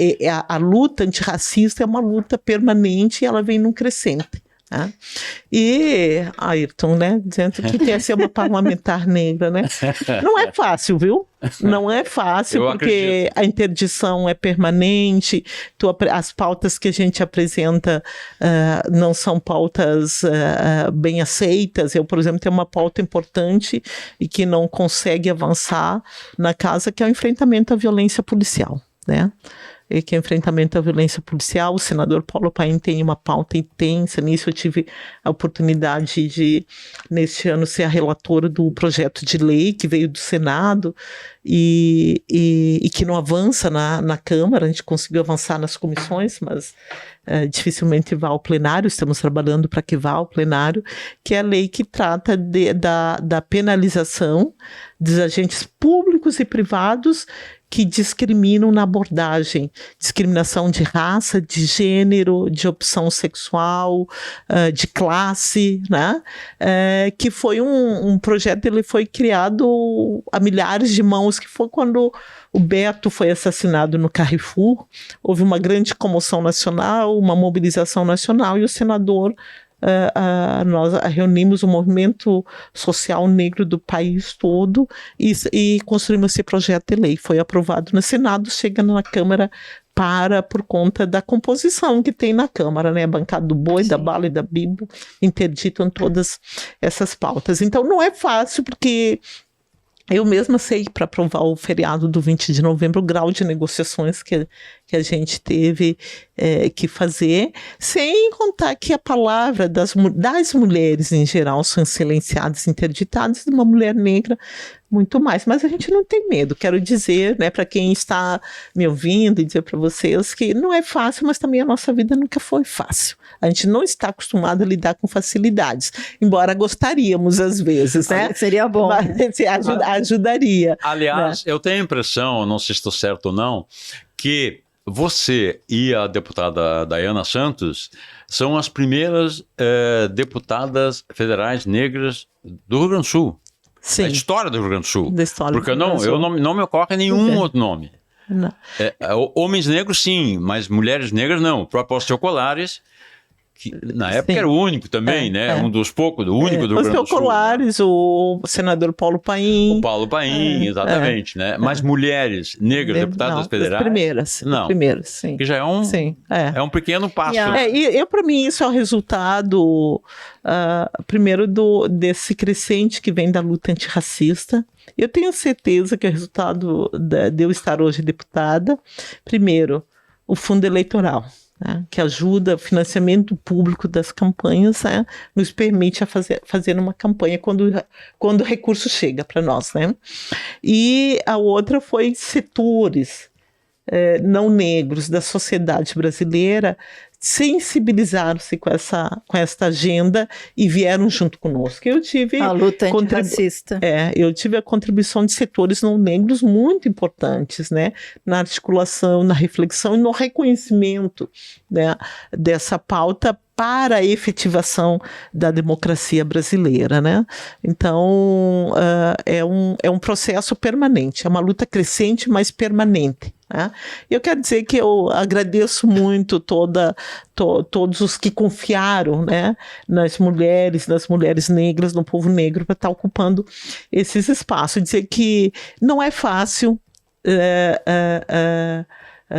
a luta antirracista é uma luta permanente e ela vem num crescente. Né? E Ayrton, né, dizendo que quer ser uma parlamentar negra, né? Não é fácil, viu? Não é fácil, porque a interdição é permanente, as pautas que a gente apresenta não são pautas bem aceitas. Eu, por exemplo, tenho uma pauta importante e que não consegue avançar na casa, que é o enfrentamento à violência policial, né? E que é enfrentamento à violência policial. O senador Paulo Paim tem uma pauta intensa nisso. Eu tive a oportunidade de, neste ano, ser a relatora do projeto de lei que veio do Senado e que não avança na Câmara. A gente conseguiu avançar nas comissões, mas dificilmente vá ao plenário. Estamos trabalhando para que vá ao plenário, que é a lei que trata da penalização dos agentes públicos e privados que discriminam na abordagem, discriminação de raça, de gênero, de opção sexual, de classe, né? Que foi um projeto, ele foi criado a milhares de mãos, que foi quando o Beto foi assassinado no Carrefour. Houve uma grande comoção nacional, uma mobilização nacional, e o senador nós reunimos o movimento social negro do país todo e construímos esse projeto de lei. Foi aprovado no Senado, chega na Câmara por conta da composição que tem na Câmara, né? A bancada do boi, da bala e da bibo interditam todas essas pautas. Então não é fácil, porque eu mesma sei, para aprovar o feriado do 20 de novembro, o grau de negociações que a gente teve que fazer, sem contar que a palavra das mulheres em geral são silenciadas, interditadas, de uma mulher negra muito mais. Mas a gente não tem medo, quero dizer, né, para quem está me ouvindo, e dizer para vocês que não é fácil, mas também a nossa vida nunca foi fácil. A gente não está acostumado a lidar com facilidades, embora gostaríamos às vezes, né?
Seria bom.
Mas, ajudaria.
Aliás,
né?
Eu tenho a impressão, não sei se estou certo ou não, que você e a deputada Dayana Santos são as primeiras deputadas federais negras do Rio Grande do Sul.
Sim.
Da história do Rio Grande do Sul.
Da história
Porque
do Rio Grande do Sul.
não me ocorre nenhum outro nome.
Não.
Homens negros sim, mas mulheres negras não. O próprio Alceu Colares, que na época era o único também, né? Um dos poucos, o único do Rio Grande do Sul.
Os Colares, né? O senador Paulo Paim.
O Paulo Paim, exatamente, né? Mas mulheres negras, deputadas federais...
As primeiras, sim.
Que já é um pequeno passo.
E para mim isso é o resultado, primeiro, desse crescente que vem da luta antirracista. Eu tenho certeza que é o resultado de eu estar hoje deputada, primeiro, o fundo eleitoral. né, que ajuda o financiamento público das campanhas, né, nos permite fazer uma campanha quando o recurso chega para nós, né? E a outra foi setores não negros da sociedade brasileira sensibilizaram-se com essa agenda e vieram junto conosco. Eu tive
a luta antirracista.
Eu tive a contribuição de setores não negros muito importantes, né, na articulação, na reflexão e no reconhecimento, né, dessa pauta para a efetivação da democracia brasileira, né? Então, é um processo permanente, é uma luta crescente, mas permanente. Né? Eu quero dizer que eu agradeço muito todos os que confiaram, né, nas mulheres negras, no povo negro, para estar ocupando esses espaços. Dizer que não é fácil,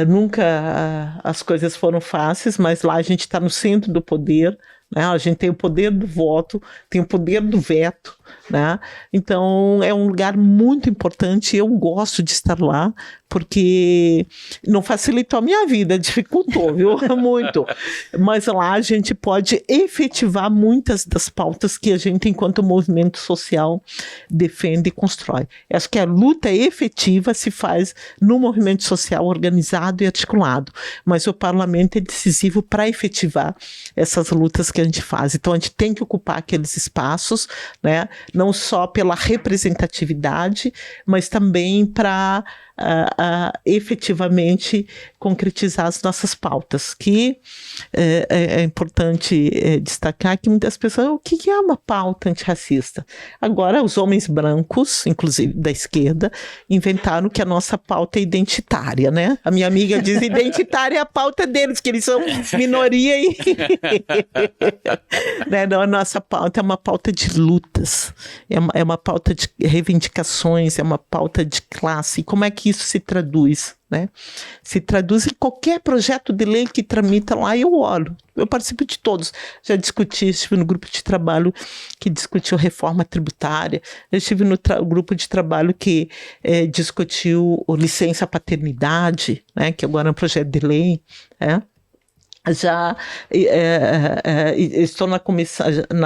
nunca as coisas foram fáceis, mas lá a gente está no centro do poder, né? A gente tem o poder do voto, tem o poder do veto, né? Então é um lugar muito importante, eu gosto de estar lá, porque não facilitou a minha vida, dificultou, viu? Muito. Mas lá a gente pode efetivar muitas das pautas que a gente, enquanto movimento social, defende e constrói. Acho que a luta efetiva se faz no movimento social organizado e articulado, mas o parlamento é decisivo para efetivar essas lutas que a gente faz. Então a gente tem que ocupar aqueles espaços, né? Não só pela representatividade, mas também para efetivamente concretizar as nossas pautas, que é importante destacar que muitas pessoas, o que é uma pauta antirracista? Agora os homens brancos, inclusive da esquerda, inventaram que a nossa pauta é identitária, né? A minha amiga diz, identitária é a pauta deles, que eles são minoria e... né? Não, a nossa pauta é uma pauta de lutas, é uma pauta de reivindicações, é uma pauta de classe. E como é que isso se traduz, né? Se traduz em qualquer projeto de lei que tramita lá, eu olho. Eu participo de todos. Já estive no grupo de trabalho que discutiu reforma tributária, eu estive no grupo de trabalho que discutiu licença paternidade, né? Que agora é um projeto de lei, né? Já estou na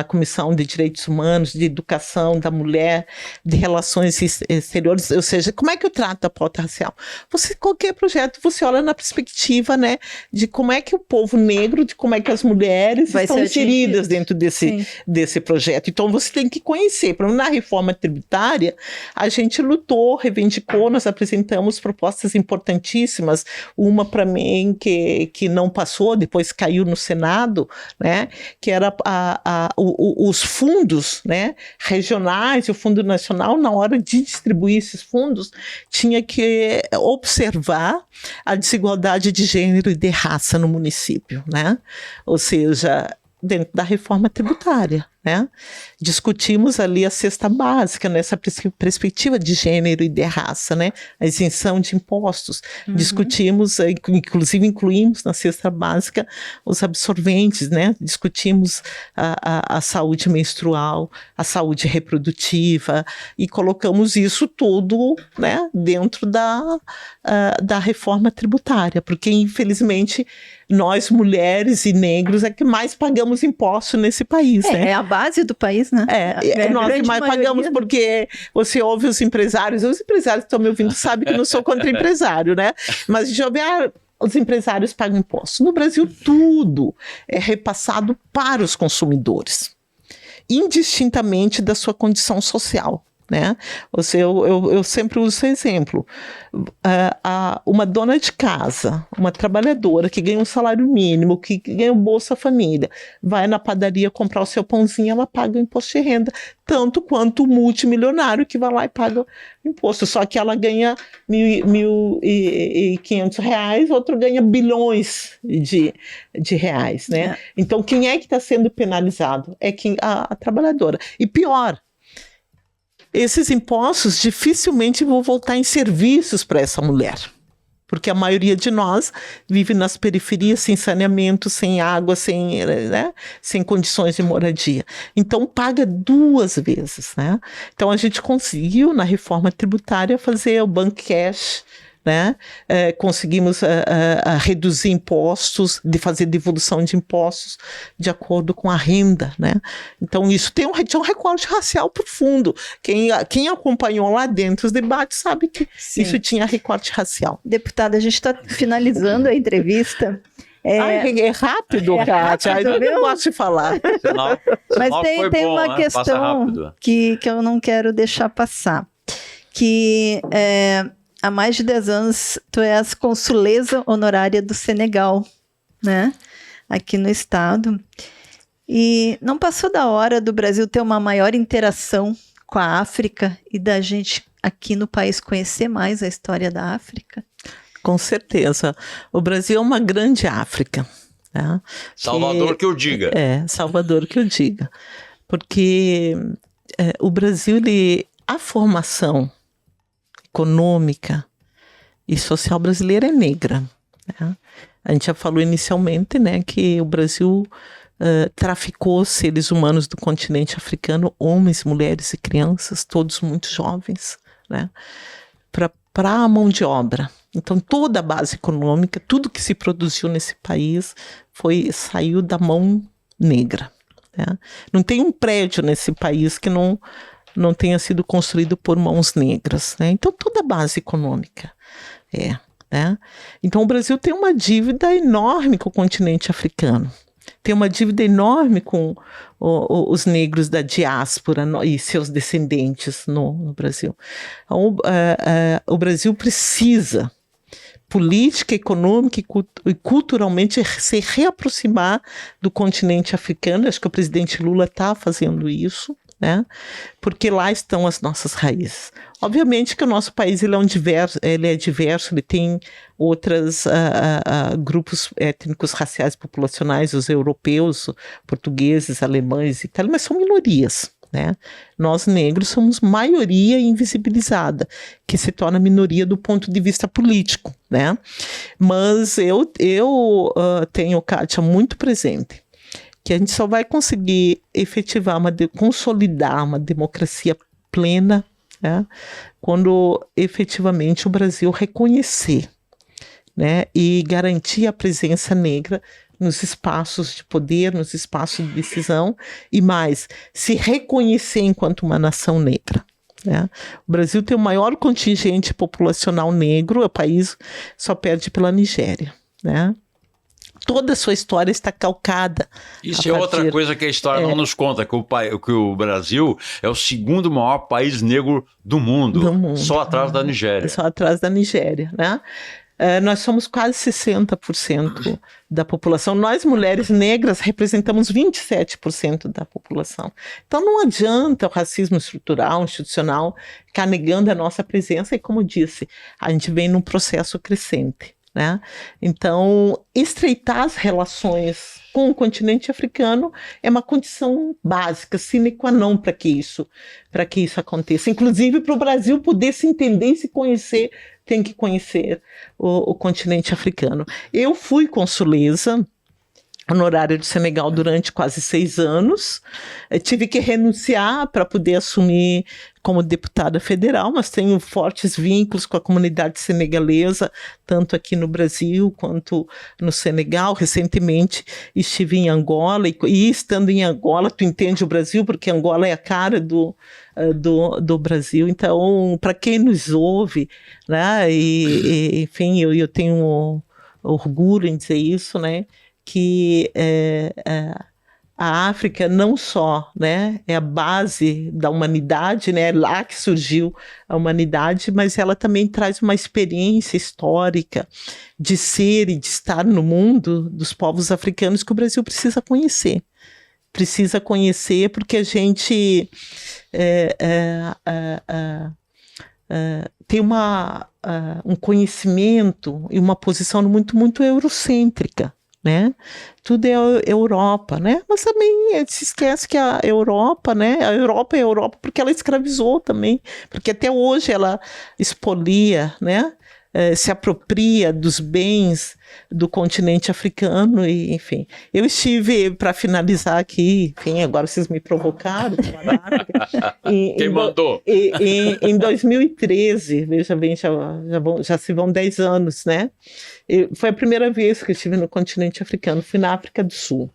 comissão de Direitos Humanos, de Educação da Mulher, de Relações Exteriores, ou seja, como é que eu trato a pauta racial? Qualquer projeto, você olha na perspectiva, né, de como é que o povo negro, de como é que as mulheres estão inseridas dentro desse projeto. Então você tem que conhecer. Por exemplo, na reforma tributária, a gente lutou, reivindicou, nós apresentamos propostas importantíssimas, uma para mim que não passou, depois caiu no Senado, né, que era os fundos, né, regionais e o Fundo Nacional, na hora de distribuir esses fundos, tinha que observar a desigualdade de gênero e de raça no município, né? Ou seja, dentro da reforma tributária, né? Discutimos ali a cesta básica, nessa perspectiva de gênero e de raça, né? A isenção de impostos. Uhum. Discutimos, inclusive incluímos na cesta básica os absorventes, né? Discutimos a saúde menstrual, a saúde reprodutiva e colocamos isso tudo, né, dentro da reforma tributária, porque infelizmente nós mulheres e negros é que mais pagamos impostos nesse país, né?
É a base do país, né?
Nós que mais pagamos, porque você ouve os empresários que estão me ouvindo sabem que eu não sou contra empresário, né? Mas já ouve, os empresários pagam impostos. No Brasil, tudo é repassado para os consumidores, indistintamente da sua condição social, né? Eu sempre uso esse exemplo. Uma dona de casa, uma trabalhadora que ganha um salário mínimo, que ganha o Bolsa Família, vai na padaria comprar o seu pãozinho, ela paga o imposto de renda, tanto quanto o multimilionário que vai lá e paga o imposto, só que ela ganha R$1.500, outro ganha bilhões de reais, né? Então quem é que está sendo penalizado? É a trabalhadora. E pior, esses impostos dificilmente vão voltar em serviços para essa mulher, porque a maioria de nós vive nas periferias, sem saneamento, sem água, sem condições de moradia. Então paga duas vezes, né? Então a gente conseguiu, na reforma tributária, fazer o Bank Cash, né? Conseguimos reduzir impostos, de fazer devolução de impostos de acordo com a renda, né? Então isso tinha um recorte racial profundo. Quem acompanhou lá dentro os debates sabe que isso tinha recorte racial.
Deputada, a gente está finalizando a entrevista.
É rápido, Kátia. Eu não gosto de falar.
Mas tem uma questão que eu não quero deixar passar. Que há mais de 10 anos tu és consuleza honorária do Senegal, né? Aqui no estado. E não passou da hora do Brasil ter uma maior interação com a África e da gente aqui no país conhecer mais a história da África?
Com certeza. O Brasil é uma grande África. Né?
Salvador que eu diga.
Salvador que eu diga. Porque o Brasil, a formação econômica e social brasileira é negra. Né? A gente já falou inicialmente, né, que o Brasil traficou seres humanos do continente africano, homens, mulheres e crianças, todos muito jovens, né, para a mão de obra. Então, toda a base econômica, tudo que se produziu nesse país saiu da mão negra. Né? Não tem um prédio nesse país que não tenha sido construído por mãos negras. Né? Então, toda a base econômica né? Então, o Brasil tem uma dívida enorme com o continente africano. Tem uma dívida enorme com os negros da diáspora e seus descendentes no Brasil. Então, o Brasil precisa, política, econômica e culturalmente, se reaproximar do continente africano. Acho que o presidente Lula está fazendo isso, né? Porque lá estão as nossas raízes. Obviamente que o nosso país ele é diverso, ele tem outros grupos étnicos, raciais, populacionais, os europeus, portugueses, alemães e tal, mas são minorias. Né? Nós negros somos maioria invisibilizada, que se torna minoria do ponto de vista político. Né? Mas eu tenho, Kátia, muito presente que a gente só vai conseguir efetivar, consolidar uma democracia plena, né, quando efetivamente o Brasil reconhecer, né, e garantir a presença negra nos espaços de poder, nos espaços de decisão, e mais, se reconhecer enquanto uma nação negra. Né? O Brasil tem o maior contingente populacional negro, o país só perde pela Nigéria. Né? Toda a sua história está calcada.
Isso é outra coisa que a história não nos conta, que o Brasil é o segundo maior país negro do mundo, só atrás da Nigéria.
Só atrás da Nigéria, né? Nós somos quase 60% da população. Nós, mulheres negras, representamos 27% da população. Então, não adianta o racismo estrutural, institucional, ficar negando a nossa presença. E, como eu disse, a gente vem num processo crescente. Né? Então, estreitar as relações com o continente africano é uma condição básica, sine qua non, para que isso aconteça. Inclusive, para o Brasil poder se entender e se conhecer, tem que conhecer o continente africano. Eu fui consuleza honorária do Senegal durante quase 6 anos. Tive que renunciar para poder assumir como deputada federal, mas tenho fortes vínculos com a comunidade senegalesa, tanto aqui no Brasil quanto no Senegal. Recentemente estive em Angola e estando em Angola, tu entende o Brasil, porque Angola é a cara do Brasil. Então, para quem nos ouve, né, enfim, eu tenho orgulho em dizer isso, né, que a África não só, né, é a base da humanidade, né, é lá que surgiu a humanidade, mas ela também traz uma experiência histórica de ser e de estar no mundo dos povos africanos que o Brasil precisa conhecer. Precisa conhecer porque a gente tem um conhecimento e uma posição muito, muito eurocêntrica. Né? Tudo é Europa, né? Mas também se esquece que a Europa, né? A Europa é a Europa porque ela escravizou também, porque até hoje ela expolia, né, se apropria dos bens do continente africano, e, enfim. Eu estive, para finalizar aqui, enfim, agora vocês me provocaram.
Quem mandou?
Em 2013, veja bem, já se vão 10 anos, né? Foi a primeira vez que eu estive no continente africano, fui na África do Sul.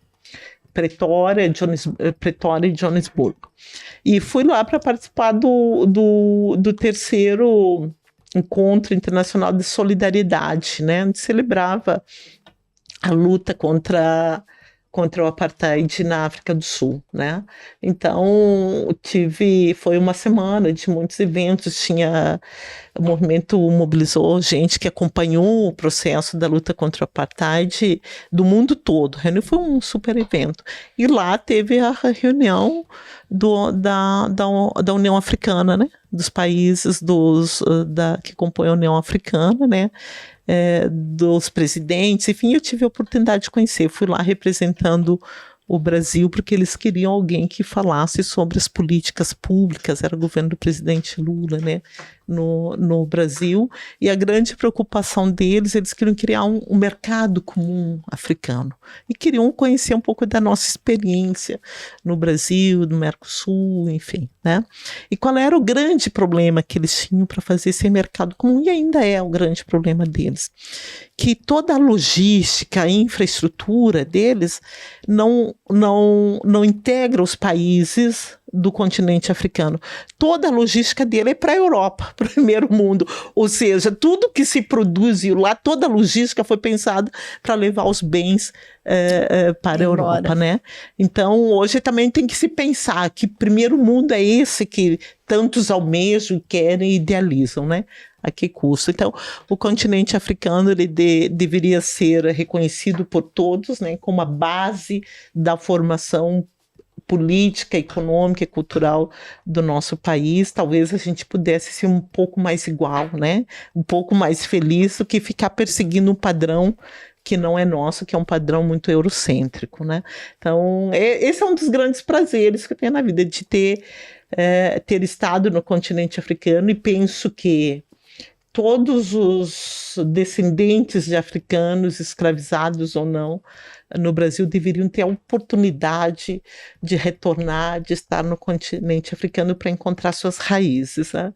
Pretória e Joanesburgo. E fui lá para participar do terceiro Encontro Internacional de Solidariedade, né, onde celebrava a luta contra o apartheid na África do Sul, né? Então, foi uma semana de muitos eventos, o movimento mobilizou gente que acompanhou o processo da luta contra o apartheid do mundo todo. Foi um super evento. E lá teve a reunião da União Africana, né? Dos países que compõem a União Africana, né? Dos presidentes, enfim, eu tive a oportunidade de conhecer, fui lá representando o Brasil, porque eles queriam alguém que falasse sobre as políticas públicas, era o governo do presidente Lula, né, no Brasil, e a grande preocupação deles, eles queriam criar um mercado comum africano, e queriam conhecer um pouco da nossa experiência no Brasil, no Mercosul, enfim, né, e qual era o grande problema que eles tinham para fazer esse mercado comum, e ainda é o grande problema deles, que toda a logística, a infraestrutura deles não integra os países do continente africano. Toda a logística dele é para a Europa, para o primeiro mundo. Ou seja, tudo que se produziu lá, toda a logística foi pensada para levar os bens para a Europa, né? Então, hoje também tem que se pensar que primeiro mundo é esse que tantos almejam, querem e idealizam, né? A que custo? Então, o continente africano ele deveria ser reconhecido por todos, né, como a base da formação política, econômica e cultural do nosso país. Talvez a gente pudesse ser um pouco mais igual, né? Um pouco mais feliz do que ficar perseguindo um padrão que não é nosso, que é um padrão muito eurocêntrico, né? Então, esse é um dos grandes prazeres que eu tenho na vida, de ter estado no continente africano, e penso que todos os descendentes de africanos, escravizados ou não, no Brasil deveriam ter a oportunidade de retornar, de estar no continente africano para encontrar suas raízes, né?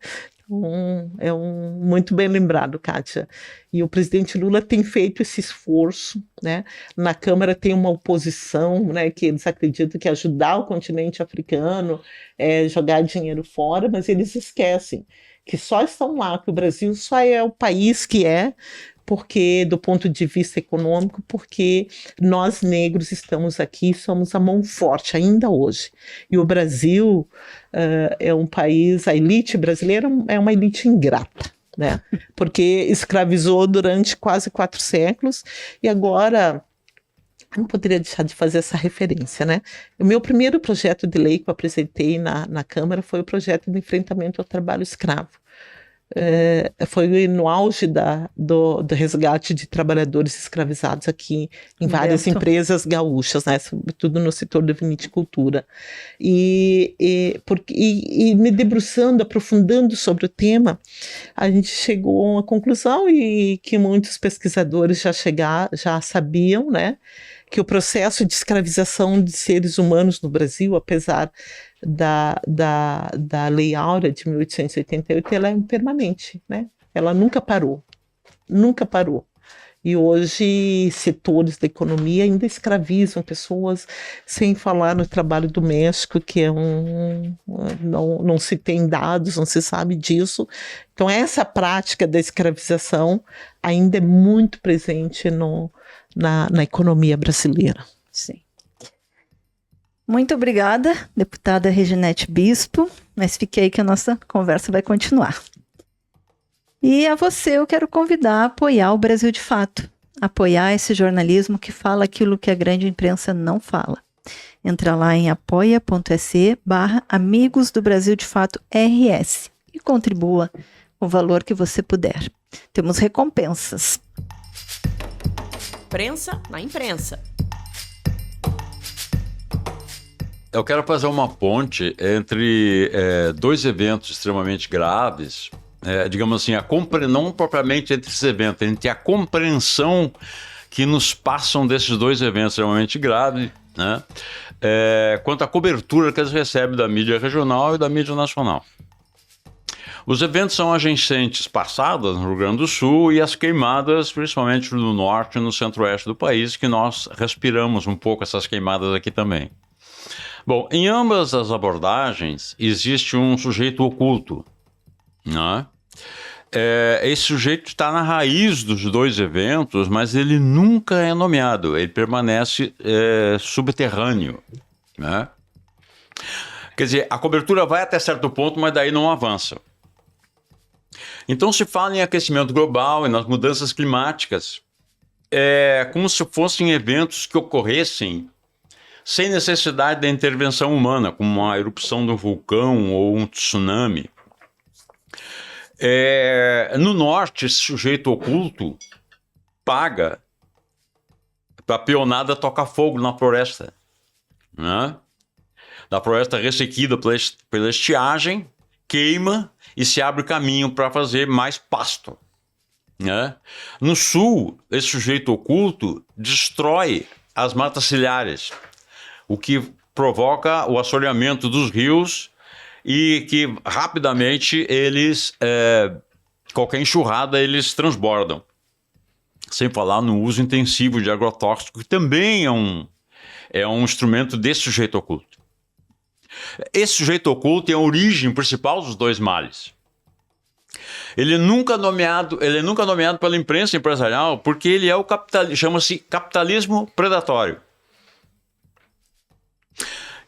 Muito bem lembrado, Kátia. E o presidente Lula tem feito esse esforço, né? Na Câmara tem uma oposição, né, que eles acreditam que ajudar o continente africano é jogar dinheiro fora, mas eles esquecem que só estão lá, que o Brasil só é o país que é, porque, do ponto de vista econômico, porque nós negros estamos aqui, somos a mão forte ainda hoje. E o Brasil é um país, a elite brasileira é uma elite ingrata, né? Porque escravizou durante quase 4 séculos, e agora não poderia deixar de fazer essa referência, né? O meu primeiro projeto de lei que eu apresentei na Câmara foi o projeto de enfrentamento ao trabalho escravo. Foi no auge do resgate de trabalhadores escravizados aqui em várias empresas gaúchas, né, sobretudo no setor da vinicultura. E me debruçando, aprofundando sobre o tema, a gente chegou a uma conclusão, e que muitos pesquisadores já sabiam, né, que o processo de escravização de seres humanos no Brasil, apesar da Lei Áurea de 1888, ela é permanente, né? Ela nunca parou. E hoje setores da economia ainda escravizam pessoas, sem falar no trabalho doméstico, que é não se tem dados, não se sabe disso. Então essa prática da escravização ainda é muito presente na economia brasileira.
Sim. Muito obrigada, deputada Reginete Bispo, mas fique aí que a nossa conversa vai continuar. E a você eu quero convidar a apoiar o Brasil de Fato, apoiar esse jornalismo que fala aquilo que a grande imprensa não fala. Entra lá em apoia.se/Amigos do Brasil de Fato RS e contribua com o valor que você puder. Temos recompensas.
Prensa na imprensa.
Eu quero fazer uma ponte entre 2 eventos extremamente graves digamos assim, não propriamente entre esses eventos, entre a compreensão que nos passam desses dois eventos extremamente graves, né? Quanto à cobertura que eles recebem da mídia regional e da mídia nacional. Os eventos são as enchentes passadas no Rio Grande do Sul e as queimadas, principalmente no norte e no centro-oeste do país, que nós respiramos um pouco essas queimadas aqui também. Bom, em ambas as abordagens existe um sujeito oculto, né? Esse sujeito está na raiz dos dois eventos, mas ele nunca é nomeado, ele permanece subterrâneo, né? Quer dizer, a cobertura vai até certo ponto, mas daí não avança. Então se fala em aquecimento global e nas mudanças climáticas, como se fossem eventos que ocorressem sem necessidade da intervenção humana, como uma erupção de um vulcão ou um tsunami. No norte, esse sujeito oculto paga para a peonada tocar fogo na floresta, né? Na floresta ressequida pela estiagem, queima e se abre caminho para fazer mais pasto, né? No sul, esse sujeito oculto destrói as matas ciliares, o que provoca o assoreamento dos rios e que rapidamente qualquer enxurrada, eles transbordam. Sem falar no uso intensivo de agrotóxico, que também é um instrumento desse sujeito oculto. Esse sujeito oculto é a origem principal dos dois males. Ele nunca é nomeado pela imprensa empresarial porque ele é chama-se capitalismo predatório.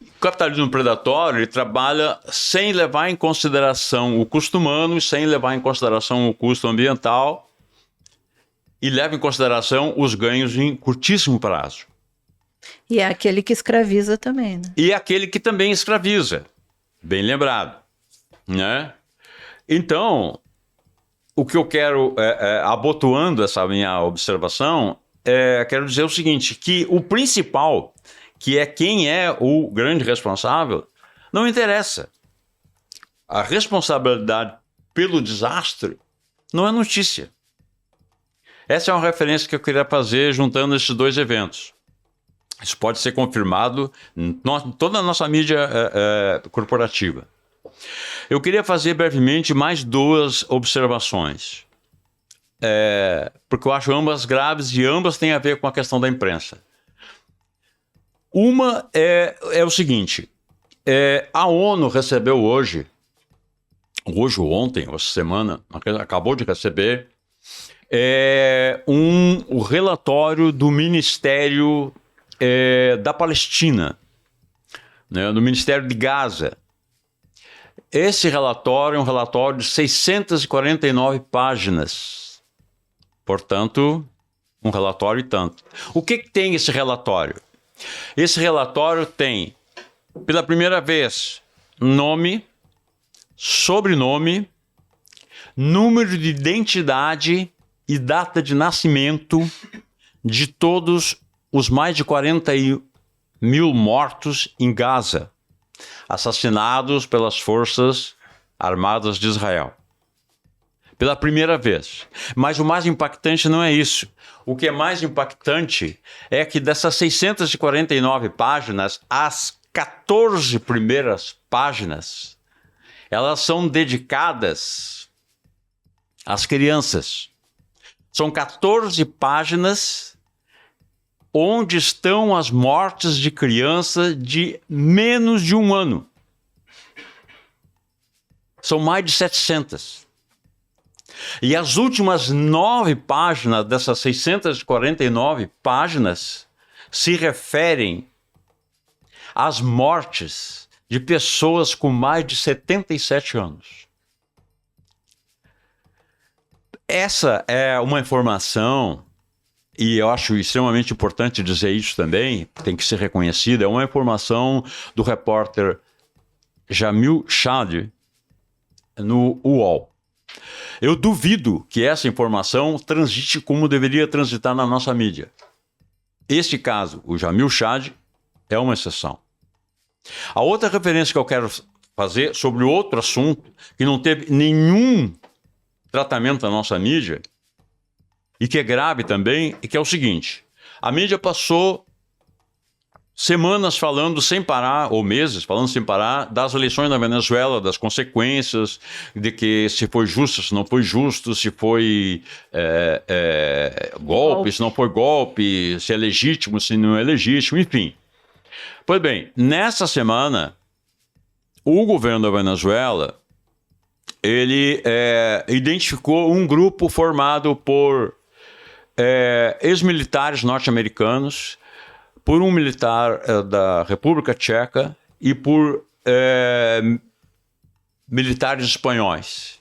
O capitalismo predatório, ele trabalha sem levar em consideração o custo humano, sem levar em consideração o custo ambiental e leva em consideração os ganhos em curtíssimo prazo.
E é aquele que escraviza também, né?
E é aquele que também escraviza, bem lembrado, né? Então, o que eu quero, abotoando essa minha observação, quero dizer o seguinte, que o principal, que é quem é o grande responsável, não interessa. A responsabilidade pelo desastre não é notícia. Essa é uma referência que eu queria fazer juntando esses dois eventos. Isso pode ser confirmado em toda a nossa mídia corporativa. Eu queria fazer brevemente mais duas observações, porque eu acho ambas graves e ambas têm a ver com a questão da imprensa. Uma é o seguinte, a ONU recebeu hoje ou ontem, essa semana, acabou de receber, o relatório do Ministério da Palestina, né, do Ministério de Gaza. Esse relatório é um relatório de 649 páginas, portanto, um relatório e tanto. O que tem esse relatório? Esse relatório tem, pela primeira vez, nome, sobrenome, número de identidade e data de nascimento de todos os mais de 40 mil mortos em Gaza, assassinados pelas forças armadas de Israel. Pela primeira vez. Mas o mais impactante não é isso. O que é mais impactante é que dessas 649 páginas, as 14 primeiras páginas, elas são dedicadas às crianças. São 14 páginas onde estão as mortes de crianças de menos de um ano. São mais de 700. E as últimas 9 páginas dessas 649 páginas se referem às mortes de pessoas com mais de 77 anos. Essa é uma informação, e eu acho extremamente importante dizer isso também, tem que ser reconhecida, é uma informação do repórter Jamil Chad no UOL. Eu duvido que essa informação transite como deveria transitar na nossa mídia. Este caso, o Jamil Chad, é uma exceção. A outra referência que eu quero fazer sobre outro assunto, que não teve nenhum tratamento da nossa mídia, e que é grave também, e que é o seguinte: a mídia passou semanas falando sem parar, ou meses falando sem parar, das eleições na Venezuela, das consequências, de que se foi justo, se não foi justo, se foi golpe, se não foi golpe, se é legítimo, se não é legítimo, enfim. Pois bem, nessa semana, o governo da Venezuela, ele identificou um grupo formado por ex-militares norte-americanos, por um militar da República Tcheca e por militares espanhóis.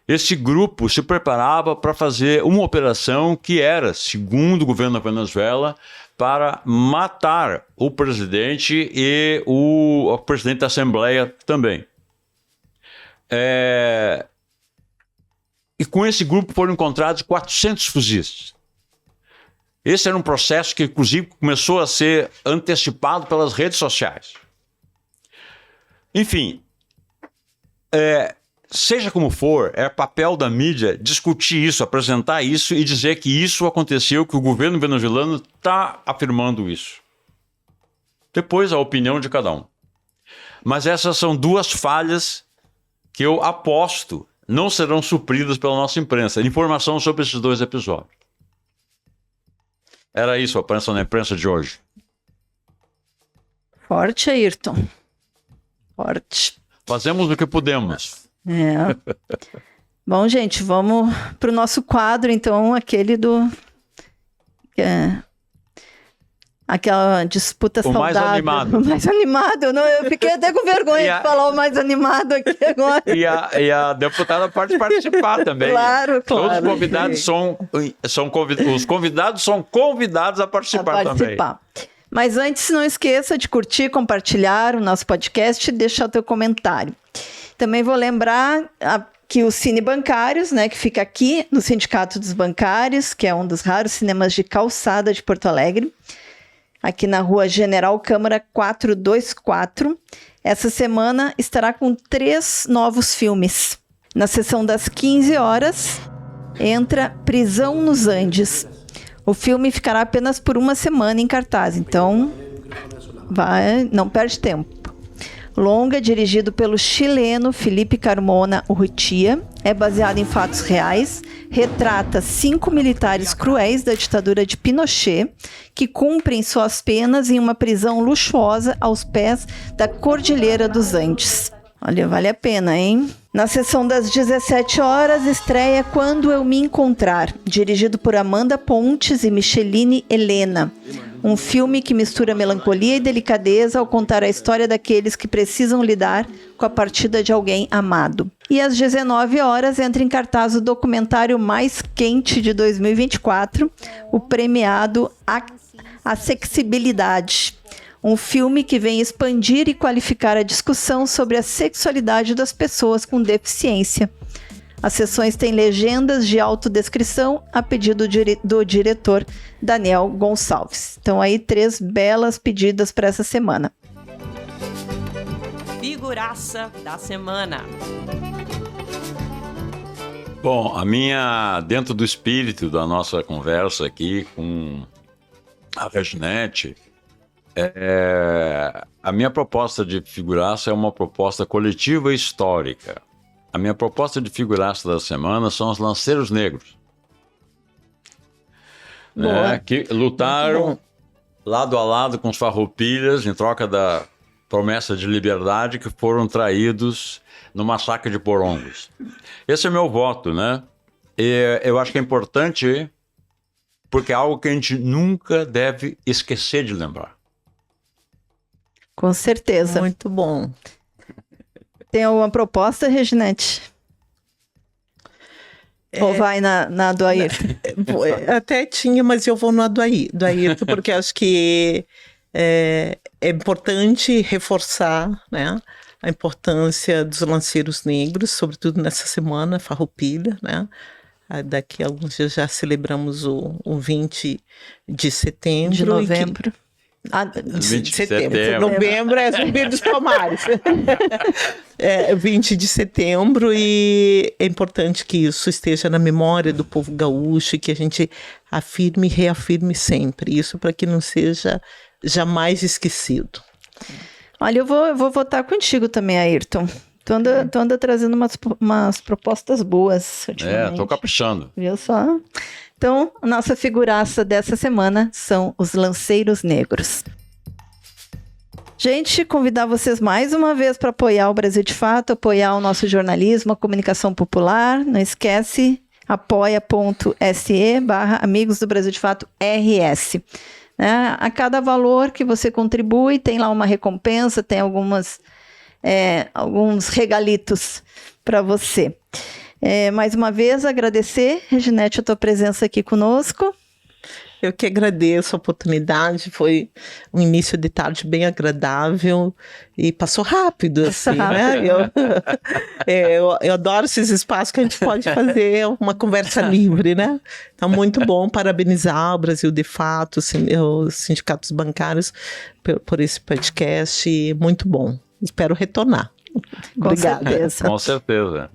Esse grupo se preparava para fazer uma operação que era, segundo o governo da Venezuela, para matar o presidente e o presidente da Assembleia também. E com esse grupo foram encontrados 400 fuzis. Esse era um processo que, inclusive, começou a ser antecipado pelas redes sociais. Enfim, seja como for, é papel da mídia discutir isso, apresentar isso e dizer que isso aconteceu, que o governo venezuelano está afirmando isso. Depois, a opinião de cada um. Mas essas são duas falhas que eu aposto não serão supridas pela nossa imprensa. Informação sobre esses dois episódios. Era isso a prensa na imprensa de hoje.
Forte, Ayrton. Forte.
Fazemos o que podemos.
Bom, gente, vamos para o nosso quadro, então, aquele do... aquela disputa saudável.
Mais animado.
O mais animado. Eu fiquei até com vergonha de falar o mais animado aqui agora.
E a deputada pode participar também.
Claro.
Todos os convidados os convidados são convidados a participar também.
Mas antes, não esqueça de curtir, compartilhar o nosso podcast e deixar o teu comentário. Também vou lembrar que os Cine Bancários, né, que fica aqui no Sindicato dos Bancários, que é um dos raros cinemas de calçada de Porto Alegre, aqui na Rua General Câmara 424. Essa semana estará com 3 novos filmes. Na sessão das 15 horas, entra Prisão nos Andes. O filme ficará apenas por uma semana em cartaz, então não perde tempo. Longa, dirigido pelo chileno Felipe Carmona Urrutia, é baseado em fatos reais, retrata 5 militares cruéis da ditadura de Pinochet que cumprem suas penas em uma prisão luxuosa aos pés da Cordilheira dos Andes. Olha, vale a pena, hein? Na sessão das 17 horas, estreia Quando Eu Me Encontrar, dirigido por Amanda Pontes e Micheline Helena. Um filme que mistura melancolia e delicadeza ao contar a história daqueles que precisam lidar com a partida de alguém amado. E às 19 horas entra em cartaz o documentário mais quente de 2024, o premiado Acessibilidade. Um filme que vem expandir e qualificar a discussão sobre a sexualidade das pessoas com deficiência. As sessões têm legendas de autodescrição a pedido do diretor Daniel Gonçalves. Então aí 3 belas pedidas para essa semana.
Figuraça da semana.
Bom, dentro do espírito da nossa conversa aqui com a Reginete, a minha proposta de figuraça é uma proposta coletiva e histórica. A minha proposta de figuraça da semana são os lanceiros negros, que lutaram lado a lado com os farroupilhas em troca da promessa de liberdade, que foram traídos no massacre de Porongos. Esse é meu voto, né? E eu acho que é importante porque é algo que a gente nunca deve esquecer de lembrar.
Com certeza.
Muito bom.
Tem alguma proposta, Reginete? Ou vai na do Ayrton?
Até tinha, mas eu vou na do Ayrton, porque acho que é importante reforçar, né, a importância dos lanceiros negros, sobretudo nessa semana, Farroupilha, né? Daqui a alguns dias já celebramos o 20 de setembro.
De novembro.
20 de
setembro.
setembro.
Novembro é Zumbi dos Palmares. 20 de setembro, e é importante que isso esteja na memória do povo gaúcho e que a gente afirme e reafirme sempre. Isso para que não seja jamais esquecido.
Olha, eu vou votar contigo também, Ayrton. Tu anda trazendo umas propostas boas ultimamente.
Tô caprichando.
Viu só? Então, a nossa figuraça dessa semana são os Lanceiros Negros. Gente, convidar vocês mais uma vez para apoiar o Brasil de Fato, apoiar o nosso jornalismo, a comunicação popular. Não esquece, apoia.se/Amigos do Brasil de Fato RS. A cada valor que você contribui, tem lá uma recompensa, tem alguns regalitos para você. Mais uma vez, agradecer, Reginete, a tua presença aqui conosco.
Eu que agradeço a oportunidade, foi um início de tarde bem agradável e passou rápido, assim, né? Eu adoro esses espaços que a gente pode fazer uma conversa livre, né? Então, muito bom, parabenizar o Brasil de Fato, os sindicatos bancários por esse podcast, muito bom. Espero retornar. Obrigada.
Com certeza.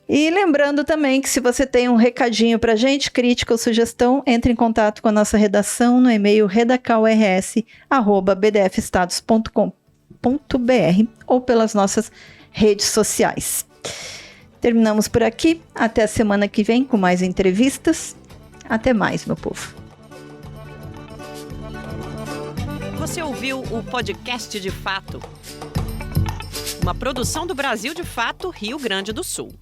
E lembrando também que se você tem um recadinho pra gente, crítica ou sugestão, entre em contato com a nossa redação no e-mail redacalrs@bdfestados.com.br ou pelas nossas redes sociais. Terminamos por aqui. Até a semana que vem com mais entrevistas. Até mais, meu povo.
Você ouviu o podcast de Fato, uma produção do Brasil de Fato, Rio Grande do Sul.